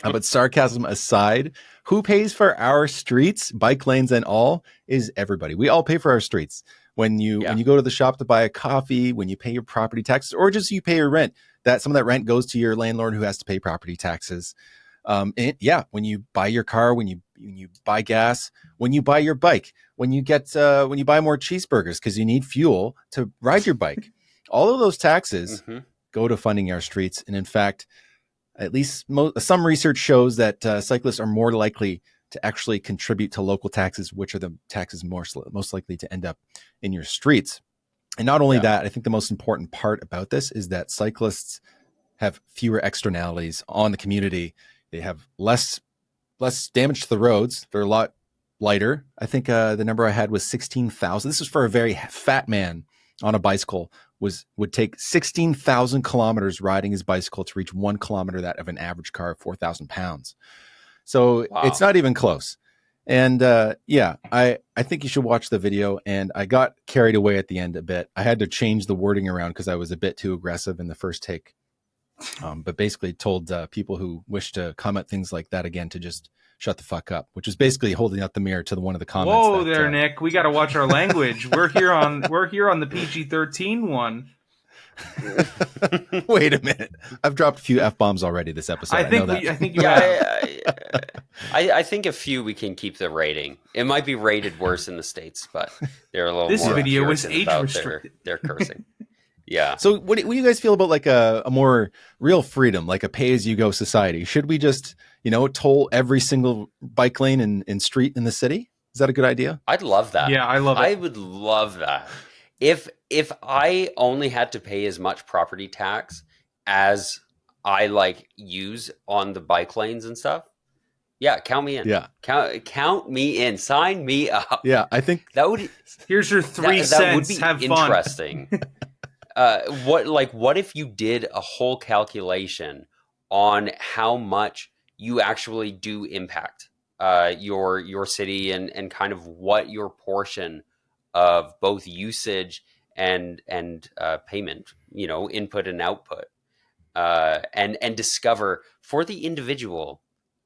But sarcasm aside, who pays for our streets, bike lanes, and all is everybody. We all pay for our streets. When you go to the shop to buy a coffee, when you pay your property taxes, or just you pay your rent, that some of that rent goes to your landlord who has to pay property taxes. When you buy your car, when you buy gas, when you buy your bike, when you buy more cheeseburgers because you need fuel to ride your bike, all of those taxes go to funding our streets. And in fact, at least some research shows that cyclists are more likely to actually contribute to local taxes, which are the taxes most likely to end up in your streets. And not only that, I think the most important part about this is that cyclists have fewer externalities on the community. They have less damage to the roads. They're a lot lighter. I think the number I had was 16,000. This is for a very fat man on a bicycle. Would take 16,000 kilometers riding his bicycle to reach 1 kilometer that of an average car of 4,000 pounds. So It's not even close. And I think you should watch the video. And I got carried away at the end a bit. I had to change the wording around because I was a bit too aggressive in the first take. But basically told people who wish to comment things like that again to just shut the fuck up, which is basically holding out the mirror to one of the comments. Whoa there, Nick. We got to watch our language. We're here on the PG-13 one. Wait a minute. I've dropped a few F-bombs already this episode. I think a few we can keep the rating. It might be rated worse in the States, but they're a little more. This video was age restricted. They're cursing. Yeah. So what do you guys feel about like a more real freedom, like a pay-as-you-go society? Should we just, toll every single bike lane and street in the city? Is that a good idea? I'd love that. Yeah, I love it. I would love that. If I only had to pay as much property tax as I like use on the bike lanes and stuff, yeah, count me in. Yeah. Count me in. Sign me up. Yeah, I think That would Here's your 3 cents. That would be Have fun. interesting. What if you did a whole calculation on how much you actually do impact your city and kind of what your portion of both usage and payment, input and output, and discover for the individual,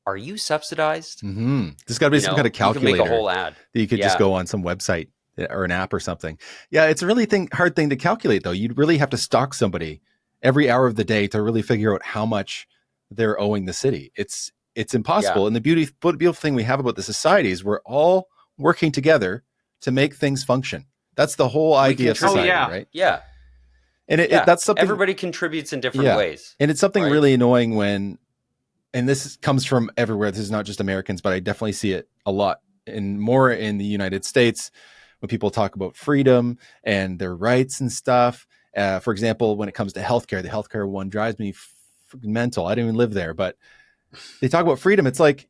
are you subsidized? There's got to be some kind of calculator. You can make a whole ad that you could just go on some website or an app or something. Yeah, it's a really hard thing to calculate, though. You'd really have to stalk somebody every hour of the day to really figure out how much they're owing the city. It's impossible. And the beautiful thing we have about the society is we're all working together to make things function. That's the whole idea of society, right? Yeah. And that's something everybody contributes in different ways. And it's something really annoying when, and this comes from everywhere. This is not just Americans, but I definitely see it a lot and more in the United States when people talk about freedom and their rights and stuff. For example, when it comes to healthcare, the healthcare one drives me mental. I don't even live there, but they talk about freedom. It's like,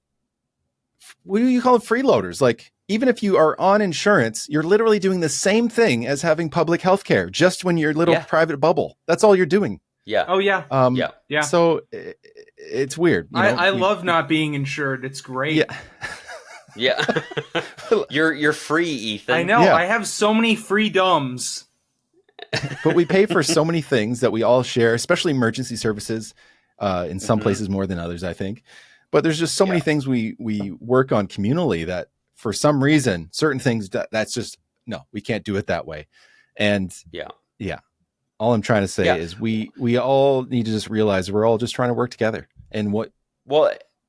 what do you call it? Freeloaders. Like, even if you are on insurance, you're literally doing the same thing as having public healthcare, just when your little private bubble. That's all you're doing. Yeah. Oh yeah. Yeah. So it's weird. I love not being insured. It's great. Yeah. Yeah. You're free, Ethan. I know. Yeah. I have so many freedoms. But we pay for so many things that we all share, especially emergency services, in some places more than others, I think. But there's just so many things we work on communally that for some reason, certain things that's just, no, we can't do it that way. And yeah. All I'm trying to say is we all need to just realize we're all just trying to work together. And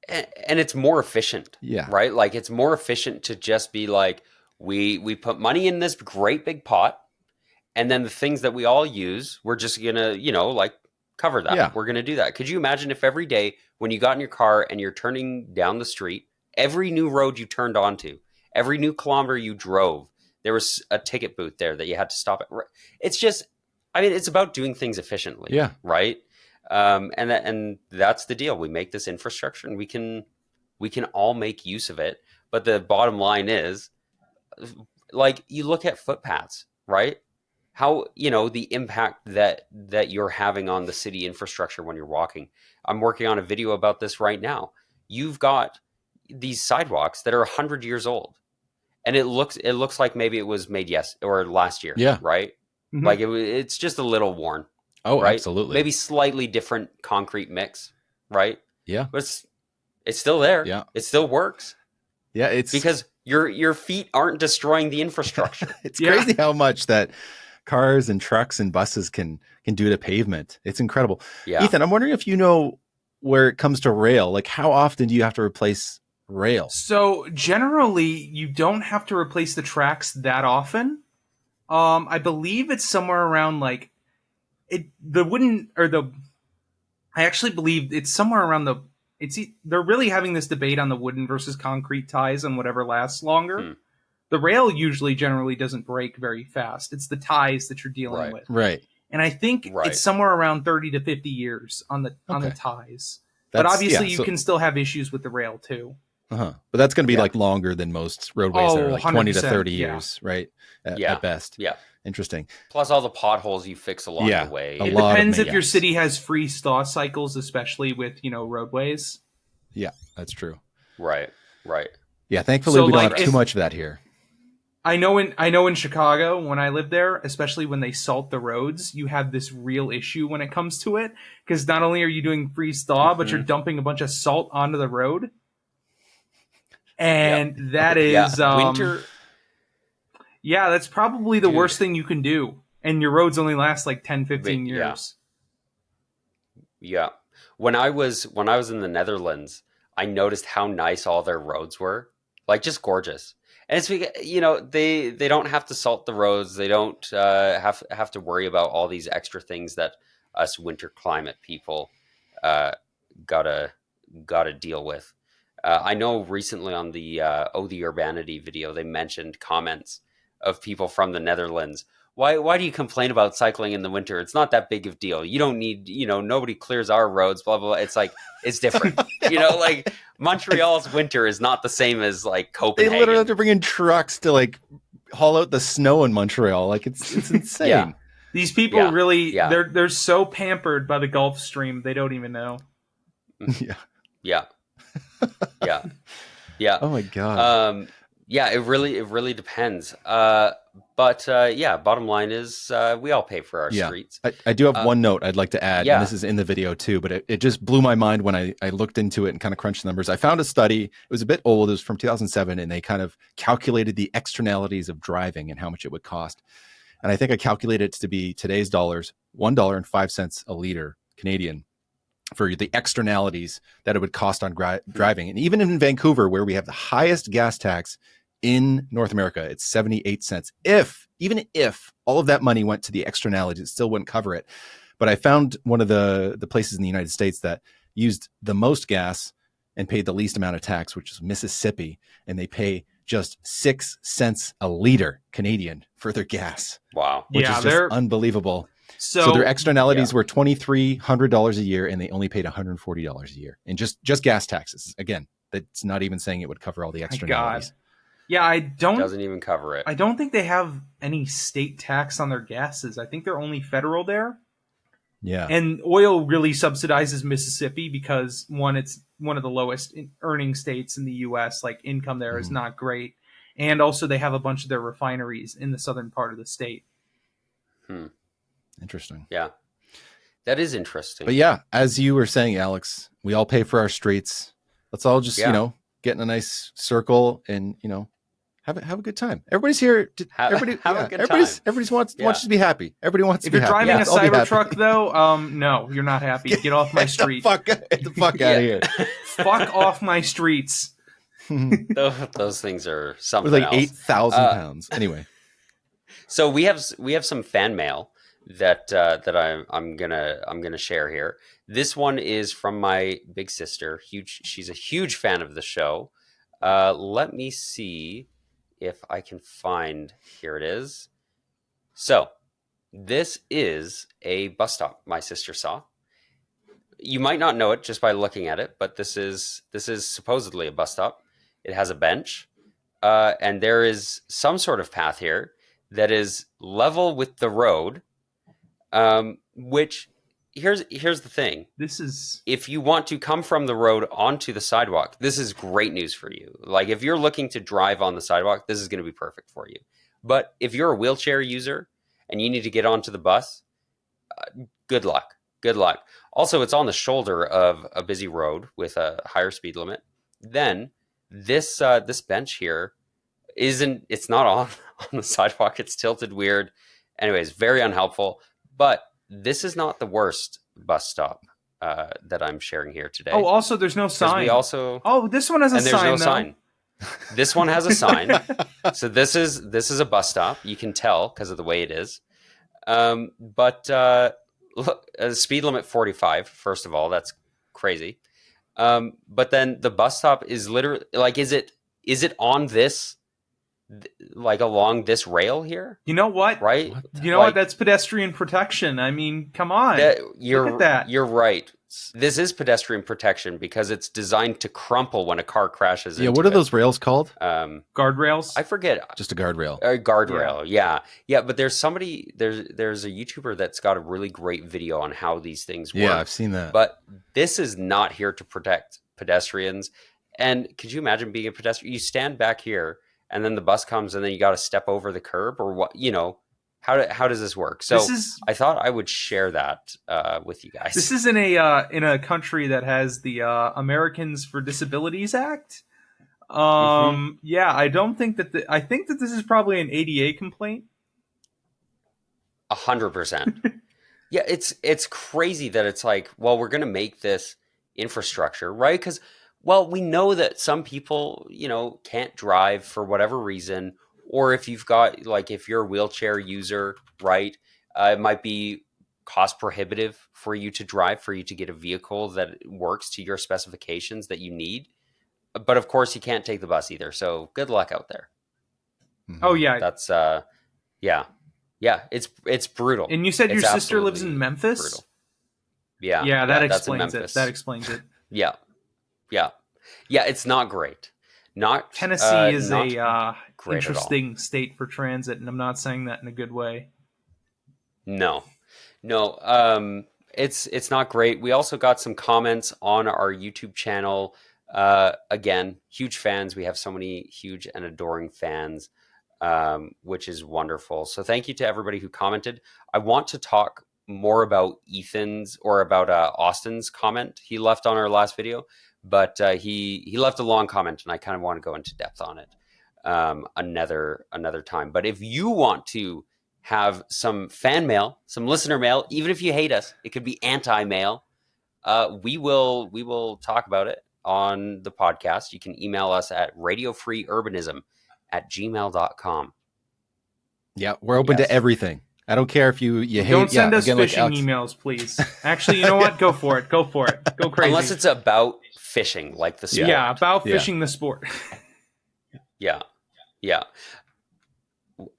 and it's more efficient. Yeah. Right? Like, it's more efficient to just be like, we put money in this great big pot, and then the things that we all use, we're just gonna, like, cover that. Yeah. We're gonna do that. Could you imagine if every day when you got in your car and you're turning down the street, every new road you turned onto, every new kilometer you drove, there was a ticket booth there that you had to stop at? It's just, it's about doing things efficiently. Yeah. Right. And that's the deal. We make this infrastructure and we can all make use of it. But the bottom line is, like, you look at footpaths, right? How, the impact that you're having on the city infrastructure when you're walking. I'm working on a video about this right now. You've got these sidewalks that are 100 years old, and it looks like maybe it was made last year. Yeah. Right. Mm-hmm. Like it's just a little worn. Oh, right? Absolutely. Maybe slightly different concrete mix. Right. Yeah. But it's still there. Yeah. It still works. Yeah. It's because your feet aren't destroying the infrastructure. It's crazy how much that cars and trucks and buses can do to pavement. It's incredible. Yeah. Ethan, I'm wondering if you know where it comes to rail, like how often do you have to replace rail? So generally you don't have to replace the tracks that often. I believe it's somewhere around I actually believe it's somewhere around they're really having this debate on the wooden versus concrete ties and whatever lasts longer. The rail usually generally doesn't break very fast. It's the ties that you're dealing with. Right. And I think it's somewhere around 30 to 50 years on the ties. But obviously you can still have issues with the rail too. But that's going to be like longer than most roadways that are like 20 to 30 years, right? At best. Yeah. Interesting. Plus all the potholes you fix along the way. It depends if your city has free thaw cycles, especially with, roadways. Yeah, that's true. Right. Yeah, thankfully we don't have too much of that here. I know in Chicago, when I lived there, especially when they salt the roads, you have this real issue when it comes to it. Because not only are you doing freeze thaw, but you're dumping a bunch of salt onto the road. And that is winter. Yeah, that's probably the worst thing you can do. And your roads only last like 10, 15 years. Yeah. When I was in the Netherlands, I noticed how nice all their roads were. Like, just gorgeous. And it's because, they don't have to salt the roads. They don't have to worry about all these extra things that us winter climate people gotta deal with. I know recently on the the Urbanity video, they mentioned comments of people from the Netherlands. Why do you complain about cycling in the winter? It's not that big of a deal. You don't need, nobody clears our roads, blah, blah, blah. It's like, it's different. Like Montreal's winter is not the same as like Copenhagen. They literally have to bring in trucks to like haul out the snow in Montreal. Like it's insane. Yeah. These people really, they're so pampered by the Gulf Stream, they don't even know. Yeah. Oh my God. It really depends. But bottom line is we all pay for our streets. I do have one note I'd like to add, and this is in the video too, but it just blew my mind when I looked into it and kind of crunched the numbers. I found a study, it was a bit old, it was from 2007, and they kind of calculated the externalities of driving and how much it would cost. And I think I calculated it to be today's dollars, $1.05 a liter Canadian for the externalities that it would cost on driving. And even in Vancouver, where we have the highest gas tax in North America, it's 78 cents. Even if all of that money went to the externalities, it still wouldn't cover it. But I found one of the places in the United States that used the most gas and paid the least amount of tax, which is Mississippi. And they pay just 6 cents a liter Canadian for their gas. Wow. Which is just unbelievable. So their externalities were $2,300 a year, and they only paid $140 a year in just gas taxes. Again, that's not even saying it would cover all the externalities. Yeah, doesn't even cover it. I don't think they have any state tax on their gases. I think they're only federal there. Yeah. And oil really subsidizes Mississippi because it's one of the lowest earning states in the US. Like income there is not great. And also they have a bunch of their refineries in the southern part of the state. Interesting. Yeah. That is interesting. But yeah, as you were saying, Alex, we all pay for our streets. Let's all just, get in a nice circle and, have a good time. Everybody's here. Everybody wants to be happy. Everybody wants to be happy. If you're driving a Cybertruck, though, no, you're not happy. Get off my street. Get the fuck out of here. Fuck off my streets. Those things are something like else. 8,000 pounds. Anyway. So we have some fan mail that I'm gonna share here. This one is from my big sister. She's a huge fan of the show. Let me see if I can find. Here it is. So this is a bus stop my sister saw. You might not know it just by looking at it, but this is supposedly a bus stop. It has a bench, and there is some sort of path here that is level with the road. Which here's the thing. If you want to come from the road onto the sidewalk, this is great news for you. Like if you're looking to drive on the sidewalk, this is going to be perfect for you. But if you're a wheelchair user and you need to get onto the bus, good luck. Good luck. Also, it's on the shoulder of a busy road with a higher speed limit. Then this bench here it's not on the sidewalk. It's tilted weird. Anyways, very unhelpful. But this is not the worst bus stop that I'm sharing here today. Oh, also, there's no sign. This one has a sign. There's no sign. This one has a sign. So this is a bus stop. You can tell because of the way it is. But look, speed limit 45. First of all, that's crazy. But then the bus stop is literally like, is it on this? Like along this rail here? You know what? Right? You know what? That's pedestrian protection. I mean, come on. Look at that. You're right. This is pedestrian protection because it's designed to crumple when a car crashes into it. Yeah, what are those rails called? Guardrails? I forget. Just a guardrail. A guardrail, yeah. Yeah, but there's a YouTuber that's got a really great video on how these things work. Yeah, I've seen that. But this is not here to protect pedestrians. And could you imagine being a pedestrian? You stand back here and then the bus comes and then you got to step over the curb or what, how does this work? So I thought I would share that with you guys. This is in a country that has the Americans for Disabilities Act. Yeah, I don't think that I think that this is probably an ADA complaint. 100%. Yeah, it's crazy that it's like, well, we're going to make this infrastructure, right? Because Well, we know that some people, can't drive for whatever reason, or if you've got, like, if you're a wheelchair user, right, it might be cost prohibitive for you to drive, for you to get a vehicle that works to your specifications that you need. But of course, you can't take the bus either. So good luck out there. Oh yeah, That's yeah, yeah. It's brutal. And you said It's your sister lives absolutely in Memphis? brutal. Yeah, Yeah, that that's in explains it. Memphis. That explains it. Yeah, yeah, yeah. It's not great. Not Tennessee is not a great interesting state for transit, and I'm not saying that in a good way. No, no. It's not great. We also got some comments on our YouTube channel. Again, huge fans. We have so many huge and adoring fans, which is wonderful. So thank you to everybody who commented. I want to talk more about Austin's comment he left on our last video, but he left a long comment, and I kind of want to go into depth on it another time. But if you want to have some fan mail, some listener mail, even if you hate us, it could be anti-mail. We will talk about it on the podcast. You can email us at radiofreeurbanism@gmail.com. Yeah, we're open to everything. I don't care if you hate. Don't send us again, phishing emails, please. Actually, you know what? Go for it. Go for it. Go crazy. Unless it's about fishing, like the sport. Yeah, about fishing the sport. Yeah. Yeah.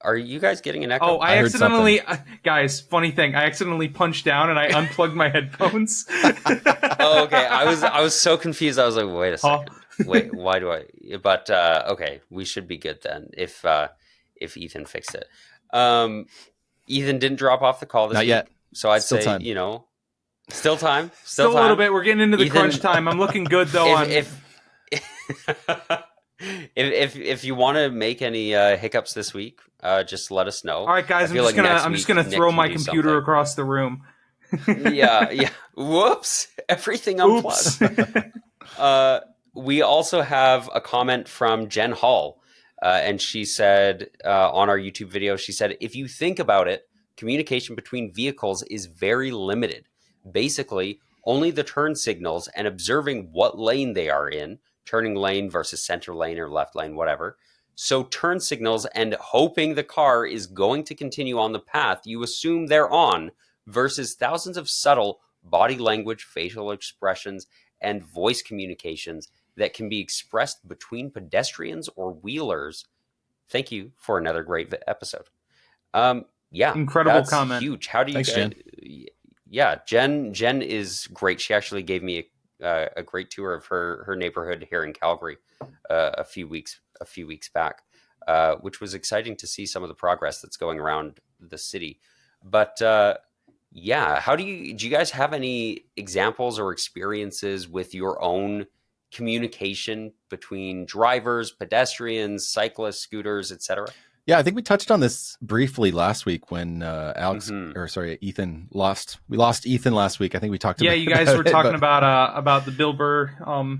Are you guys getting an echo? Oh, I accidentally, guys, funny thing, I accidentally punched down and I unplugged my headphones. Oh, okay. I was so confused. I was like, wait a second. Wait, why do I? But okay, we should be good then if Ethan fixed it. Ethan didn't drop off the call this Not week, yet. so I'd Still say time. Still time. Still a little bit. We're getting into the crunch time. I'm looking good though. If you want to make any hiccups this week, just let us know. All right, guys. I'm just gonna throw my computer across the room. Yeah. Whoops! Everything unplugged. We also have a comment from Jen Hall, and she said on our YouTube video, she said, "If you think about it, communication between vehicles is very limited. Basically, only the turn signals and observing what lane they are in." Turning lane versus center lane or left lane, whatever. So turn signals and hoping the car is going to continue on the path you assume they're on versus thousands of subtle body language, facial expressions, and voice communications that can be expressed between pedestrians or wheelers. Thank you for another great episode. Yeah, incredible comment. Huge. How do you? Thanks, Jen. Yeah, Jen is great. She actually gave me a great tour of her neighborhood here in Calgary a few weeks back, which was exciting to see some of the progress that's going around the city. But yeah, do you guys have any examples or experiences with your own communication between drivers, pedestrians, cyclists, scooters, etc.? Yeah, I think we touched on this briefly last week when Ethan lost. We lost Ethan last week. I think we talked about. Yeah, you guys were talking about the Bill Burr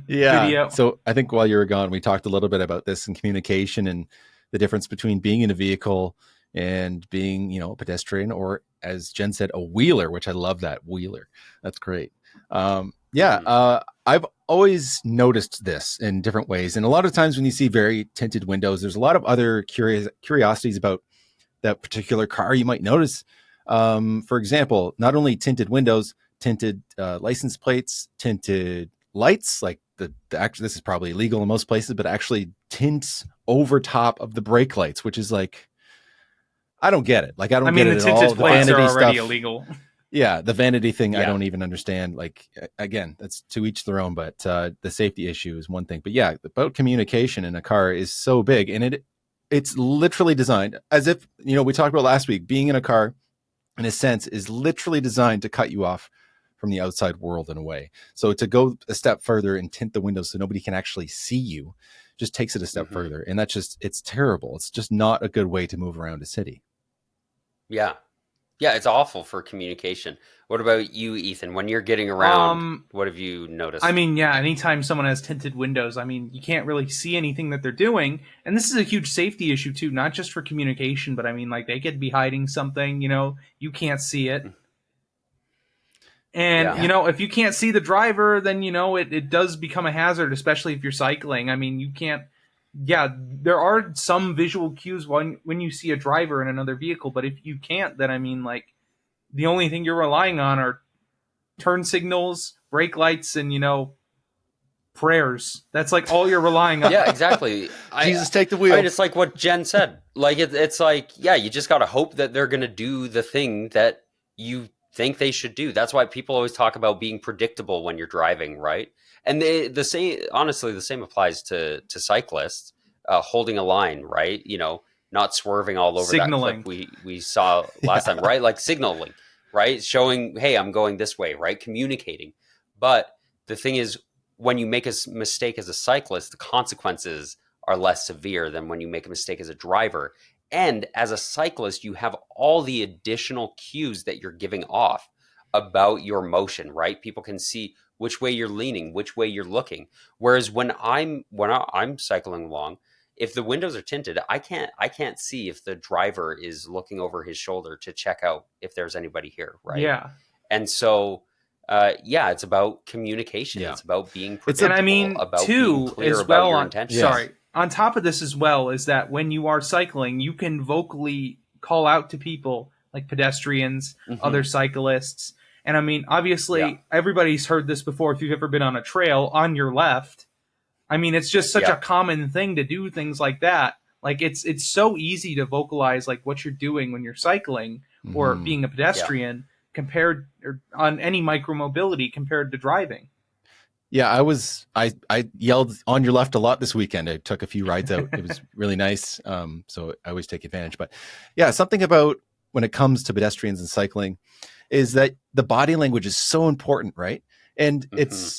video. So I think while you were gone, we talked a little bit about this in communication and the difference between being in a vehicle and being, a pedestrian, or as Jen said, a wheeler, which I love that wheeler. That's great. I've always noticed this in different ways. And a lot of times when you see very tinted windows, there's a lot of other curiosities about that particular car you might notice. For example, not only tinted windows, tinted license plates, tinted lights, like actually, this is probably illegal in most places, but actually tints over top of the brake lights, which is like, I don't get it. Like, I don't get it at all. The tinted plates are already stuff. Illegal. Yeah, the vanity thing, I don't even understand. Like, again, that's to each their own, but the safety issue is one thing. But yeah, about communication in a car is so big, and it's literally designed as if, we talked about last week, being in a car, in a sense, is literally designed to cut you off from the outside world in a way. So to go a step further and tint the windows so nobody can actually see you just takes it a step further. And it's terrible. It's just not a good way to move around a city. Yeah. Yeah, it's awful for communication. What about you, Ethan? When you're getting around, what have you noticed? Anytime someone has tinted windows, you can't really see anything that they're doing. And this is a huge safety issue too, not just for communication, but they could be hiding something, you can't see it. And, if you can't see the driver, then, it does become a hazard, especially if you're cycling. I mean, you can't, there are some visual cues when you see a driver in another vehicle, but if you can't, then, I mean, like, the only thing you're relying on are turn signals, brake lights, and, prayers. That's like all you're relying on. Yeah, exactly. Jesus, take the wheel. I mean, it's like what Jen said. Like, it's like, you just got to hope that they're going to do the thing that you think they should do. That's why people always talk about being predictable when you're driving, right? And the same applies to cyclists, holding a line, right? Not swerving all over signaling. that cliff we saw last time, right? Like signaling, right? Showing, hey, I'm going this way, right? Communicating. But the thing is, when you make a mistake as a cyclist, the consequences are less severe than when you make a mistake as a driver. And as a cyclist, you have all the additional cues that you're giving off about your motion, right? People can see which way you're leaning, which way you're looking. Whereas when I'm cycling along, if the windows are tinted, I can't see if the driver is looking over his shoulder to check out if there's anybody here, right? Yeah. And so it's about communication. Yeah. It's about being predictable, and I mean, about too, being clear as about well your intentions. Sorry. On top of this as well is that when you are cycling, you can vocally call out to people like pedestrians, other cyclists. And I mean, obviously, everybody's heard this before. If you've ever been on a trail on your left, I mean, it's just such a common thing to do things like that. Like it's so easy to vocalize like what you're doing when you're cycling or being a pedestrian compared on any micromobility compared to driving. Yeah, I yelled on your left a lot this weekend. I took a few rides out. It was really nice. So I always take advantage. But yeah, something about when it comes to pedestrians and cycling is that the body language is so important, right? And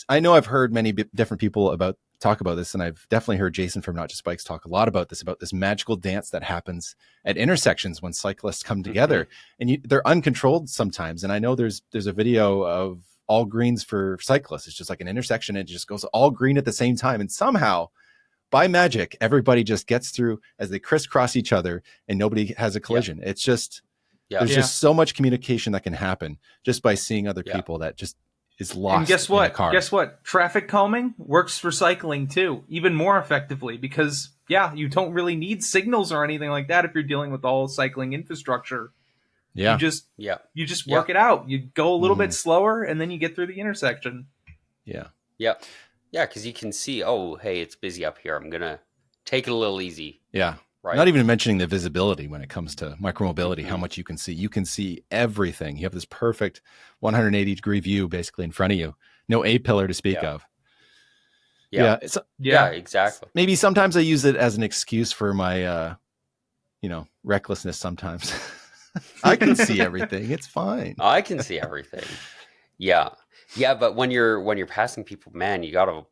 I know I've heard many different people talk about this, and I've definitely heard Jason from Not Just Bikes talk a lot about this magical dance that happens at intersections when cyclists come together, and they're uncontrolled sometimes. And I know there's a video of all greens for cyclists. It's just like an intersection, and it just goes all green at the same time. And somehow, by magic, everybody just gets through as they crisscross each other and nobody has a collision. Yeah. It's just, there's just so much communication that can happen just by seeing other people that just is lost. And guess what? In a car. Guess what? Traffic calming works for cycling too, even more effectively because you don't really need signals or anything like that if you're dealing with all cycling infrastructure. Yeah. You just work it out. You go a little bit slower and then you get through the intersection. Yeah. Yeah. Yeah, because you can see, oh, hey, it's busy up here. I'm going to take it a little easy. Yeah. Right. Not even mentioning the visibility when it comes to micromobility, how much you can see. You can see everything. You have this perfect 180-degree view basically in front of you. No A-pillar to speak of. Yeah, exactly. Maybe sometimes I use it as an excuse for my, recklessness sometimes. I can see everything. It's fine. I can see everything. Yeah. Yeah, but when you're passing people, man, you got to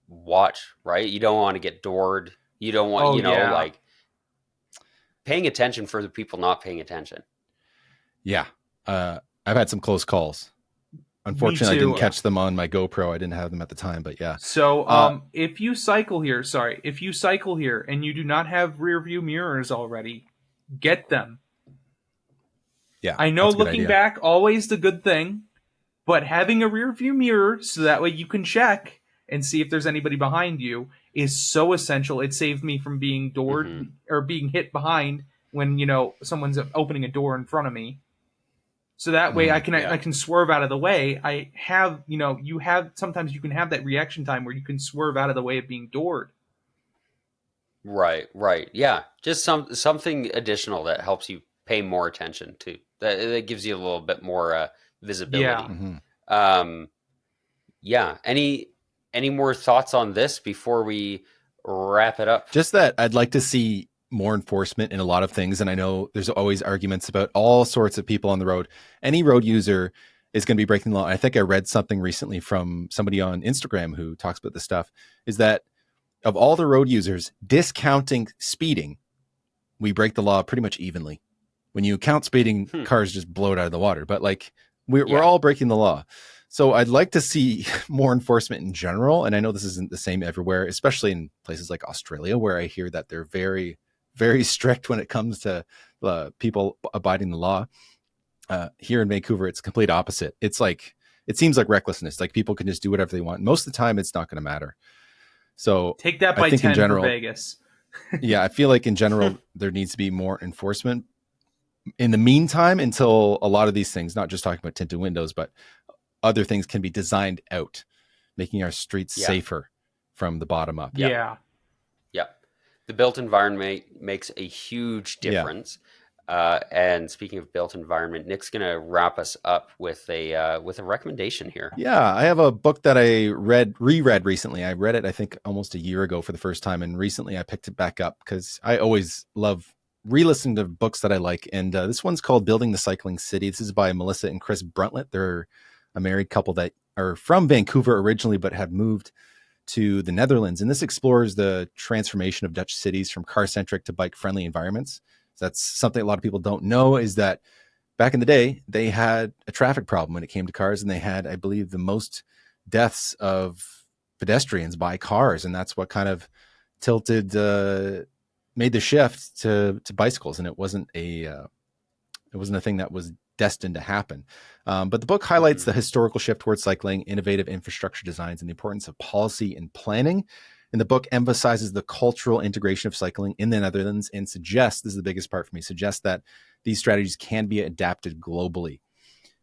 watch, right? You don't want to get doored. You don't want, like paying attention for the people not paying attention. Yeah. I've had some close calls. Unfortunately, I didn't catch them on my GoPro. I didn't have them at the time, but yeah. So if you cycle here and you do not have rear view mirrors already, get them. Yeah, I know looking back, always the good thing, but having a rear view mirror so that way you can check and see if there's anybody behind you is so essential. It saved me from being doored or being hit behind when, someone's opening a door in front of me. So that way I can swerve out of the way. I have, sometimes you can have that reaction time where you can swerve out of the way of being doored. Right. Yeah. Just something additional that helps you pay more attention to. That gives you a little bit more visibility. Yeah. Any more thoughts on this before we wrap it up? Just that I'd like to see more enforcement in a lot of things. And I know there's always arguments about all sorts of people on the road. Any road user is going to be breaking the law. I think I read something recently from somebody on Instagram who talks about this stuff, is that of all the road users, discounting speeding, we break the law pretty much evenly. When you count speeding, cars just blow it out of the water. But like we're all breaking the law. So I'd like to see more enforcement in general. And I know this isn't the same everywhere, especially in places like Australia, where I hear that they're very, very strict when it comes to people abiding the law. Here in Vancouver, it's complete opposite. It's like it seems like recklessness. Like people can just do whatever they want. Most of the time, it's not going to matter. So take that by 10 for Vegas. Yeah, I feel like in general, there needs to be more enforcement in the meantime until a lot of these things, not just talking about tinted windows, but other things can be designed out, making our streets safer from the bottom up. Yeah. The built environment makes a huge difference. And speaking of built environment, Nick's going to wrap us up with a recommendation here. Yeah, I have a book that I reread recently. I read it, I think, almost a year ago for the first time, and recently I picked it back up because I always love re-listening to books that I like. And this one's called Building the Cycling City. This is by Melissa and Chris Bruntlett. They're a married couple that are from Vancouver originally, but have moved to the Netherlands. And this explores the transformation of Dutch cities from car-centric to bike-friendly environments. So that's something a lot of people don't know, is that back in the day, they had a traffic problem when it came to cars, and they had, I believe, the most deaths of pedestrians by cars. And that's what kind of made the shift to bicycles. And it wasn't a thing that was destined to happen. But the book highlights the historical shift towards cycling, innovative infrastructure designs, and the importance of policy and planning. And the book emphasizes the cultural integration of cycling in the Netherlands and suggests, this is the biggest part for me, suggests that these strategies can be adapted globally.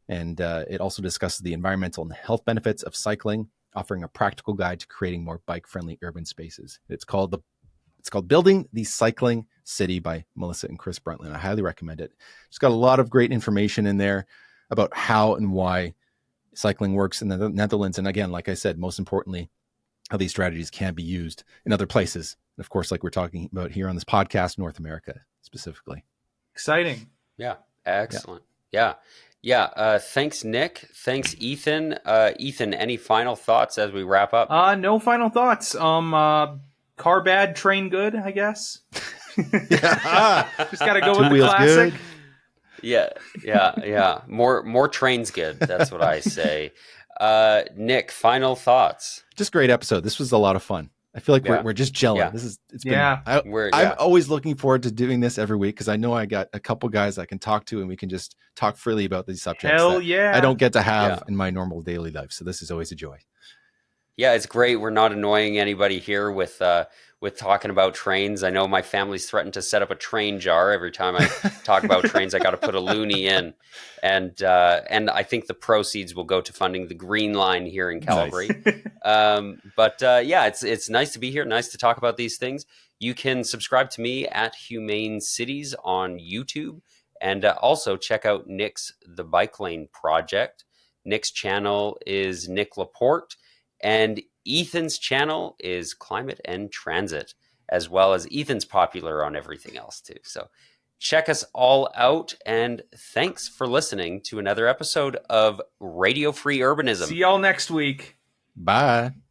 And it also discusses the environmental and health benefits of cycling, offering a practical guide to creating more bike-friendly urban spaces. It's called Building the Cycling City by Melissa and Chris Bruntlett. I highly recommend it. It's got a lot of great information in there about how and why cycling works in the Netherlands. And again, like I said, most importantly, how these strategies can be used in other places. And of course, like we're talking about here on this podcast, North America specifically. Exciting. Yeah. Excellent. Yeah. Thanks, Nick. Thanks, Ethan. Ethan, any final thoughts as we wrap up? No final thoughts. Car bad, train good, I guess. Just got to go with the classic. Good. Yeah. More trains good. That's what I say. Nick, final thoughts. Just great episode. This was a lot of fun. I feel like we're just gelling. Yeah. I'm always looking forward to doing this every week because I know I got a couple guys I can talk to and we can just talk freely about these subjects. Hell yeah. I don't get to have in my normal daily life. So this is always a joy. Yeah, it's great. We're not annoying anybody here with talking about trains. I know my family's threatened to set up a train jar every time I talk about trains. I got to put a loonie in, and I think the proceeds will go to funding the Green Line here in Calgary. Nice. It's nice to be here. Nice to talk about these things. You can subscribe to me at Humane Cities on YouTube, and also check out Nick's The Bike Lane Project. Nick's channel is Nick Laporte. And Ethan's channel is Climate and Transit, as well as Ethan's popular on everything else too. So check us all out, and thanks for listening to another episode of Radio Free Urbanism. See y'all next week. Bye.